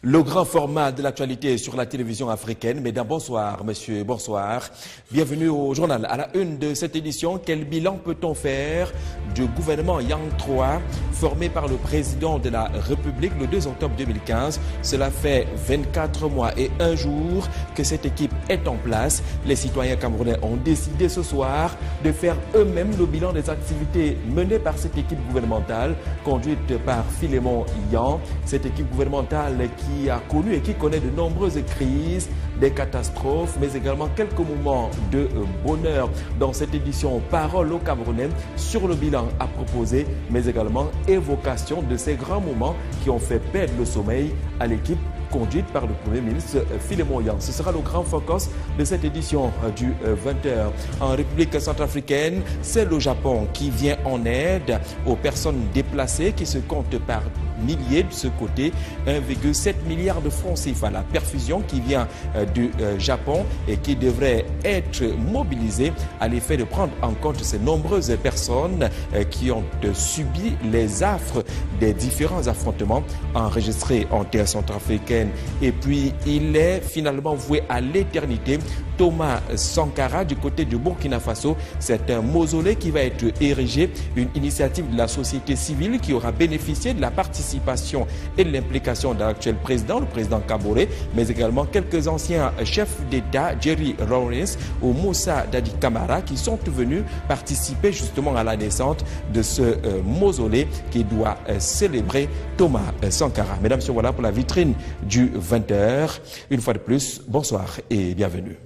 Le grand format de l'actualité sur la télévision africaine. Mesdames, bonsoir, monsieur, bonsoir. Bienvenue au journal. À la une de cette édition, quel bilan peut-on faire du gouvernement Yang 3 formé par le président de la République le 2 octobre 2015? Cela fait 24 mois et 1 jour que cette équipe est en place. Les citoyens camerounais ont décidé ce soir de faire eux-mêmes le bilan des activités menées par cette équipe gouvernementale conduite par Philémon Yang. Cette équipe gouvernementale qui a connu et qui connaît de nombreuses crises, des catastrophes, mais également quelques moments de bonheur. Dans cette édition, parole aux Camerounais sur le bilan à proposer, mais également évocation de ces grands moments qui ont fait perdre le sommeil à l'équipe conduite par le Premier ministre Philémon Yang. Ce sera le grand focus de cette édition du 20h. En République centrafricaine, c'est le Japon qui vient en aide aux personnes déplacées qui se comptent par milliers de ce côté. 1,7 milliard de francs CFA. La perfusion qui vient du Japon et qui devrait être mobilisée à l'effet de prendre en compte ces nombreuses personnes qui ont subi les affres des différents affrontements enregistrés en terre centrafricaine. Et puis, il est finalement voué à l'éternité. Thomas Sankara du côté du Burkina Faso, c'est un mausolée qui va être érigé, une initiative de la société civile qui aura bénéficié de la participation et de l'implication de l'actuel président, le président Kaboré, mais également quelques anciens chefs d'État, Jerry Rawlings ou Moussa Dadi Kamara, qui sont venus participer justement à la naissance de ce mausolée qui doit célébrer Thomas Sankara. Mesdames et messieurs, voilà pour la vitrine du 20h. Une fois de plus, bonsoir et bienvenue.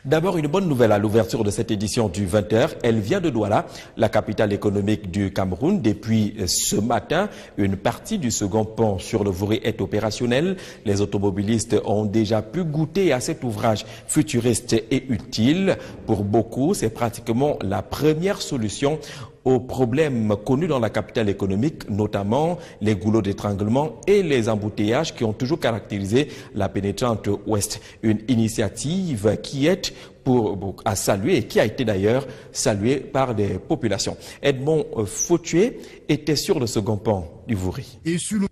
D'abord, une bonne nouvelle à l'ouverture de cette édition du 20h. Elle vient de Douala, la capitale économique du Cameroun. Depuis ce matin, une partie du second pont sur le Vouré est opérationnelle. Les automobilistes ont déjà pu goûter à cet ouvrage futuriste et utile. Pour beaucoup, c'est pratiquement la première solution aux problèmes connus dans la capitale économique, notamment les goulots d'étranglement et les embouteillages qui ont toujours caractérisé la pénétrante ouest. Une initiative qui est à saluer et qui a été d'ailleurs saluée par des populations. Edmond Fautué était sur le second pont du Vouri. Et sur le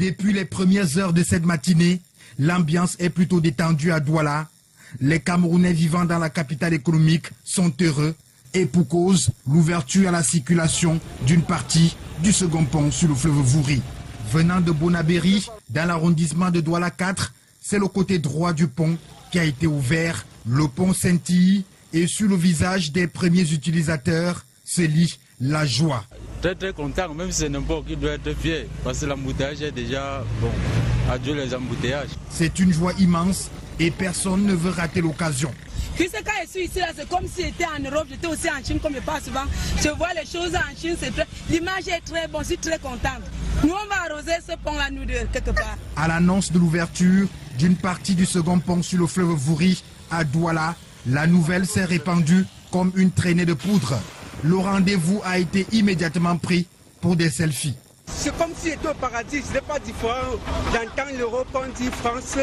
Depuis les premières heures de cette matinée, l'ambiance est plutôt détendue à Douala. Les Camerounais vivant dans la capitale économique sont heureux et pour cause, l'ouverture à la circulation d'une partie du second pont sur le fleuve Vouri. Venant de Bonabéry, dans l'arrondissement de Douala 4, c'est le côté droit du pont qui a été ouvert. Le pont scintille et sur le visage des premiers utilisateurs se lit la joie. Très content, même si c'est n'importe qui doit être fier, parce que l'embouteillage est déjà bon. Adieu les embouteillages. C'est une joie immense et personne ne veut rater l'occasion. Tu sais, quand je suis ici, c'est comme si j'étais en Europe, j'étais aussi en Chine comme je passe souvent. Je vois les choses en Chine, l'image est très bonne, je suis très contente. Nous, on va arroser ce pont-là, nous deux, quelque part. À l'annonce de l'ouverture d'une partie du second pont sur le fleuve Vouri à Douala, la nouvelle s'est répandue comme une traînée de poudre. Le rendez-vous a été immédiatement pris pour des selfies. C'est comme si j'étais au paradis, ce n'est pas différent. J'entends l'Europe, on dit France,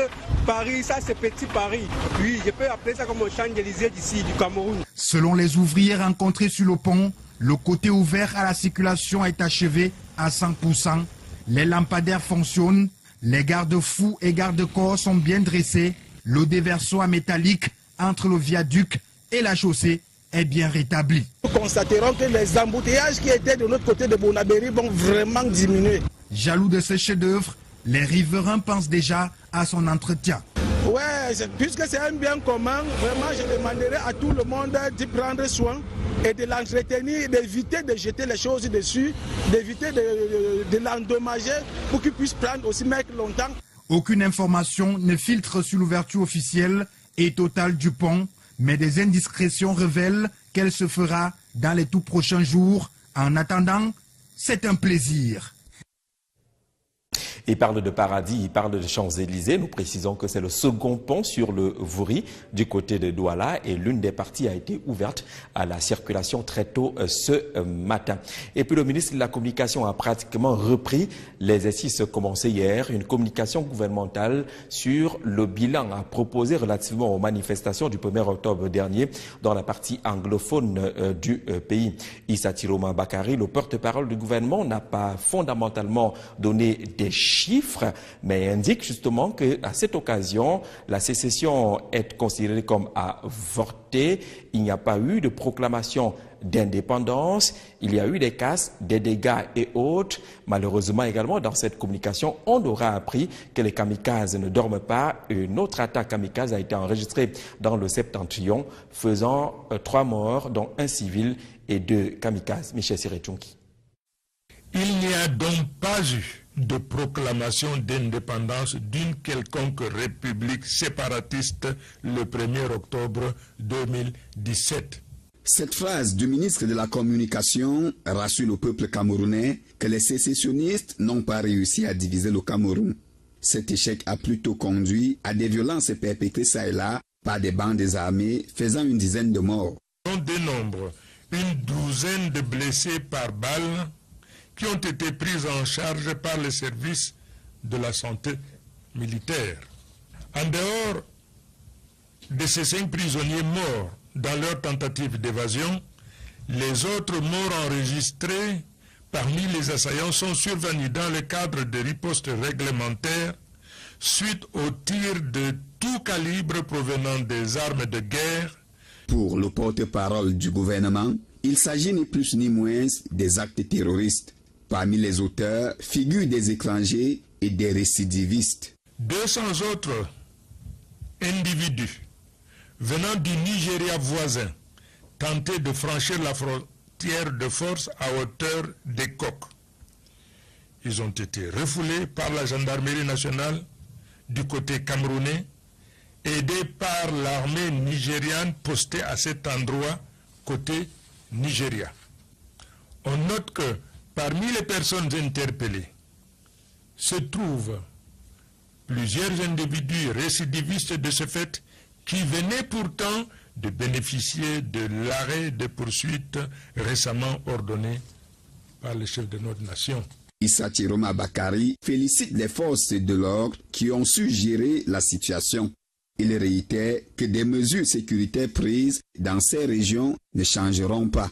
Paris, ça c'est petit Paris. Oui, je peux appeler ça comme un Champs-Élysées d'ici, du Cameroun. Selon les ouvriers rencontrés sur le pont, le côté ouvert à la circulation est achevé à 100%. Les lampadaires fonctionnent, les garde-fous et garde-corps sont bien dressés. Le déversoir métallique entre le viaduc et la chaussée est bien rétabli. Nous constaterons que les embouteillages qui étaient de l'autre côté de Bonabéry vont vraiment diminuer. Jaloux de ce chef-d'œuvre, les riverains pensent déjà à son entretien. Ouais, puisque c'est un bien commun, vraiment je demanderai à tout le monde d'y prendre soin et de l'entretenir, d'éviter de jeter les choses dessus, d'éviter de l'endommager pour qu'il puisse prendre aussi mettre longtemps. Aucune information ne filtre sur l'ouverture officielle et totale du pont, mais des indiscrétions révèlent qu'elle se fera dans les tout prochains jours. En attendant, c'est un plaisir. Il parle de paradis, il parle de Champs-Élysées. Nous précisons que c'est le second pont sur le Vouri du côté de Douala et l'une des parties a été ouverte à la circulation très tôt ce matin. Et puis le ministre de la Communication a pratiquement repris les exercices commencés hier. Une communication gouvernementale sur le bilan à proposer relativement aux manifestations du 1er octobre dernier dans la partie anglophone du pays. Issa Tiroma Bakari, le porte-parole du gouvernement, n'a pas fondamentalement donné des chiffres, mais indique justement qu'à cette occasion, la sécession est considérée comme avortée. Il n'y a pas eu de proclamation d'indépendance, il y a eu des casses, des dégâts et autres. Malheureusement également, dans cette communication, on aura appris que les kamikazes ne dorment pas. Une autre attaque kamikaze a été enregistrée dans le Septentrion, faisant 3 morts, dont 1 civil et 2 kamikazes. Michel Siretunki. Il n'y a donc pas eu de proclamation d'indépendance d'une quelconque république séparatiste le 1er octobre 2017. Cette phrase du ministre de la Communication rassure le peuple camerounais que les sécessionnistes n'ont pas réussi à diviser le Cameroun. Cet échec a plutôt conduit à des violences perpétrées ça et là par des bandes armées faisant une dizaine de morts. On dénombre une douzaine de blessés par balle qui ont été prises en charge par les services de la santé militaire. En dehors de ces 5 prisonniers morts dans leur tentative d'évasion, les autres morts enregistrés parmi les assaillants sont survenus dans le cadre de ripostes réglementaires suite aux tirs de tout calibre provenant des armes de guerre. Pour le porte-parole du gouvernement, il s'agit ni plus ni moins des actes terroristes. Parmi les auteurs figurent des étrangers et des récidivistes. 200 autres individus venant du Nigeria voisin tentaient de franchir la frontière de force à hauteur des coques. Ils ont été refoulés par la gendarmerie nationale du côté camerounais, aidés par l'armée nigériane postée à cet endroit côté Nigeria. On note que parmi les personnes interpellées se trouvent plusieurs individus récidivistes de ce fait qui venaient pourtant de bénéficier de l'arrêt de poursuites récemment ordonné par le chef de notre nation. Issa Tiroma Bakari félicite les forces de l'ordre qui ont su gérer la situation. Il réitère que des mesures sécuritaires prises dans ces régions ne changeront pas.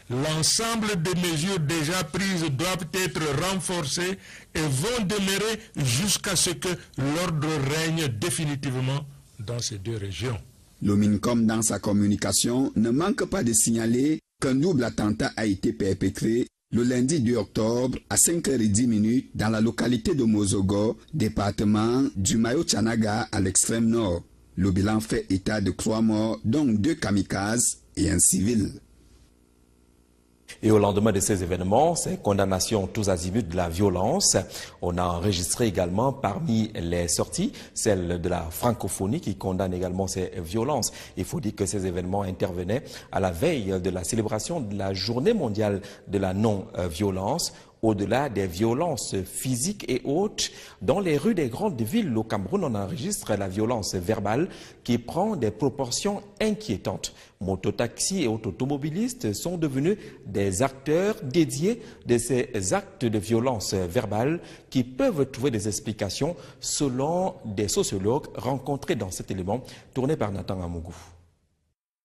L'ensemble des mesures déjà prises doivent être renforcées et vont demeurer jusqu'à ce que l'ordre règne définitivement dans ces deux régions. L'OMINCOM, dans sa communication, ne manque pas de signaler qu'un double attentat a été perpétré le lundi 2 octobre à 5h10 dans la localité de Mozogo, département du Mayo-Tchanaga à l'extrême nord. Le bilan fait état de 3 morts, dont 2 kamikazes et un civil. Et au lendemain de ces événements, ces condamnations tous azimuts de la violence, on a enregistré également parmi les sorties celle de la francophonie qui condamne également ces violences. Il faut dire que ces événements intervenaient à la veille de la célébration de la journée mondiale de la non-violence. Au-delà des violences physiques et autres, dans les rues des grandes villes au Cameroun, on enregistre la violence verbale qui prend des proportions inquiétantes. Mototaxis et automobilistes sont devenus des acteurs dédiés de ces actes de violence verbale qui peuvent trouver des explications selon des sociologues rencontrés dans cet élément tourné par Nathan Amougou.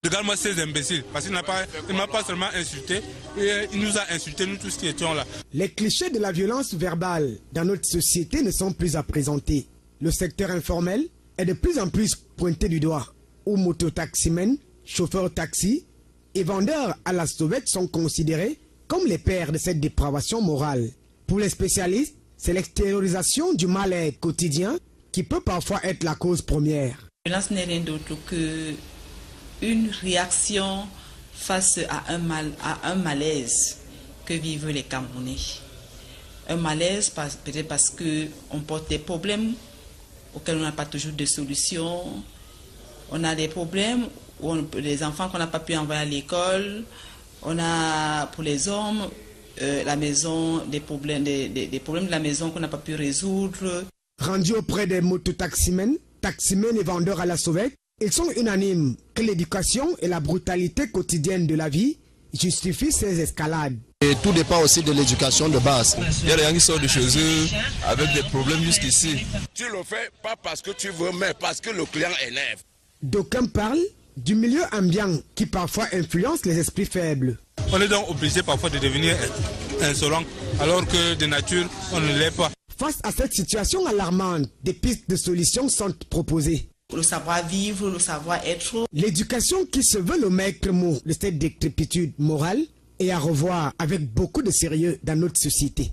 Regarde-moi ces imbéciles, parce qu'il ne m'a pas seulement insulté, il nous a insultés, nous tous qui étions là. Les clichés de la violence verbale dans notre société ne sont plus à présenter. Le secteur informel est de plus en plus pointé du doigt, où mototaximens, chauffeurs taxi et vendeurs à la sauvette sont considérés comme les pères de cette dépravation morale. Pour les spécialistes, c'est l'extériorisation du mal-être quotidien qui peut parfois être la cause première. La violence n'est rien d'autre que une réaction face à un malaise que vivent les Camerounais. Un malaise peut-être parce qu'on porte des problèmes auxquels on n'a pas toujours de solution. On a des problèmes, les enfants qu'on n'a pas pu envoyer à l'école. On a pour les hommes, la maison, des problèmes de la maison qu'on n'a pas pu résoudre. Rendus auprès des mototaximens, taximens et vendeurs à la sauvette, ils sont unanimes que l'éducation et la brutalité quotidienne de la vie justifient ces escalades. Et tout dépend aussi de l'éducation de base. Il y a des gens qui sortent de chez eux avec des problèmes jusqu'ici. Tu le fais pas parce que tu veux, mais parce que le client énerve. D'aucuns parlent du milieu ambiant qui parfois influence les esprits faibles. On est donc obligé parfois de devenir insolent alors que de nature on ne l'est pas. Face à cette situation alarmante, des pistes de solutions sont proposées. Le savoir-vivre, le savoir-être. L'éducation qui se veut le maître mot de cette décrépitude morale est à revoir avec beaucoup de sérieux dans notre société.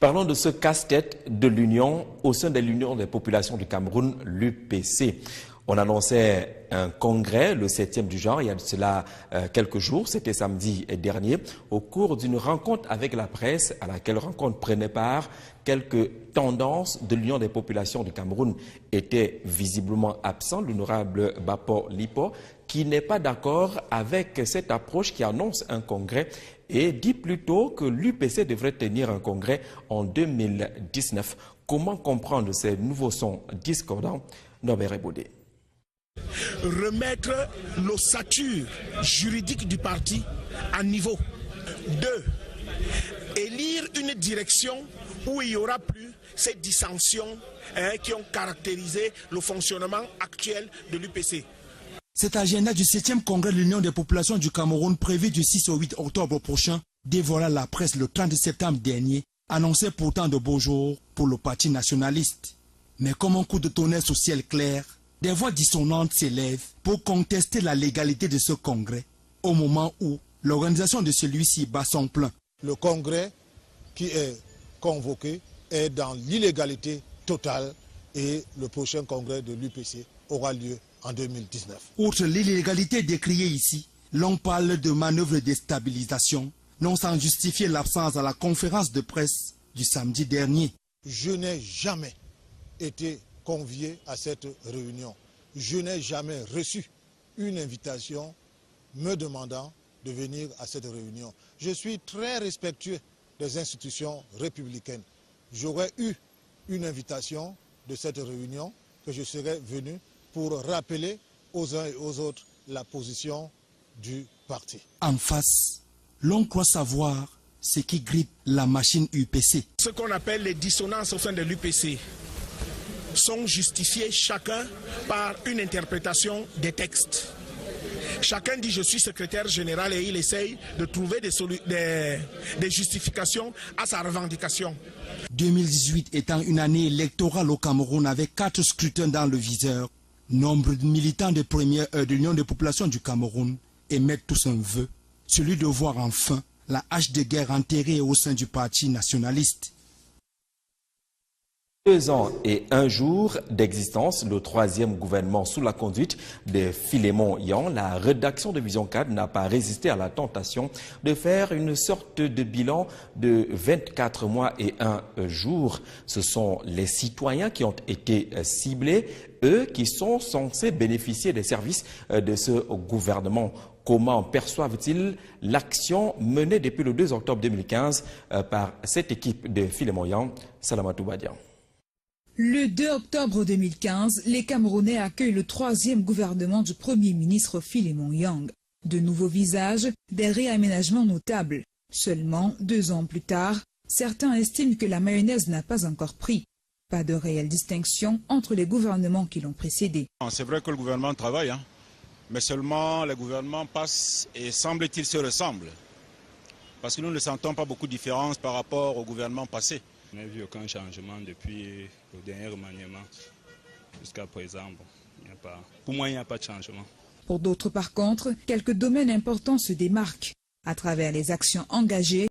Parlons de ce casse-tête de l'Union au sein de l'Union des populations du Cameroun, l'UPC. On annonçait un congrès, le 7e du genre, il y a de cela quelques jours, c'était samedi dernier, au cours d'une rencontre avec la presse, à laquelle rencontre prenait part quelques tendances de l'Union des populations du Cameroun. Était visiblement absent l'honorable Bapo Lipo, qui n'est pas d'accord avec cette approche qui annonce un congrès et dit plutôt que l'UPC devrait tenir un congrès en 2019. Comment comprendre ces nouveaux sons discordants? Norbert Ebodé. Remettre l'ossature juridique du parti à niveau. 2. Élire une direction où il n'y aura plus ces dissensions qui ont caractérisé le fonctionnement actuel de l'UPC. Cet agenda du 7e congrès de l'Union des populations du Cameroun prévu du 6 au 8 octobre prochain dévoila la presse le 30 septembre dernier, annonçait pourtant de beaux jours pour le parti nationaliste. Mais comme un coup de tonnerre au ciel clair, des voix dissonantes s'élèvent pour contester la légalité de ce congrès, au moment où l'organisation de celui-ci bat son plein. Le congrès qui est convoqué est dans l'illégalité totale et le prochain congrès de l'UPC aura lieu en 2019. Outre l'illégalité décriée ici, l'on parle de manœuvres de déstabilisation, non sans justifier l'absence à la conférence de presse du samedi dernier. Je n'ai jamais été convié à cette réunion. Je n'ai jamais reçu une invitation me demandant de venir à cette réunion. Je suis très respectueux des institutions républicaines. J'aurais eu une invitation de cette réunion que je serais venu pour rappeler aux uns et aux autres la position du parti. En face, l'on croit savoir ce qui grippe la machine UPC. Ce qu'on appelle les dissonances au sein de l'UPC sont justifiées chacun par une interprétation des textes. Chacun dit je suis secrétaire général et il essaye de trouver des justifications à sa revendication. 2018 étant une année électorale au Cameroun avec 4 scrutins dans le viseur, nombre de militants de première heure de l'Union des populations du Cameroun émettent tous un vœu, celui de voir enfin la hache de guerre enterrée au sein du parti nationaliste. 2 ans et 1 jour d'existence, le 3e gouvernement sous la conduite de Philémon Yang, la rédaction de Vision 4 n'a pas résisté à la tentation de faire une sorte de bilan de 24 mois et 1 jour. Ce sont les citoyens qui ont été ciblés, eux qui sont censés bénéficier des services de ce gouvernement. Comment perçoivent-ils l'action menée depuis le 2 octobre 2015 par cette équipe de Philémon Yang? Salamatou Badian. Le 2 octobre 2015, les Camerounais accueillent le 3e gouvernement du Premier ministre Philémon Yang. De nouveaux visages, des réaménagements notables. Seulement 2 ans plus tard, certains estiment que la mayonnaise n'a pas encore pris. Pas de réelle distinction entre les gouvernements qui l'ont précédé. C'est vrai que le gouvernement travaille, mais seulement les gouvernements passent et semble-t-il se ressemblent. Parce que nous ne sentons pas beaucoup de différence par rapport au gouvernement passé. Je n'ai vu aucun changement depuis le dernier remaniement jusqu'à présent. Bon, pour moi, il n'y a pas de changement. Pour d'autres, par contre, quelques domaines importants se démarquent. À travers les actions engagées,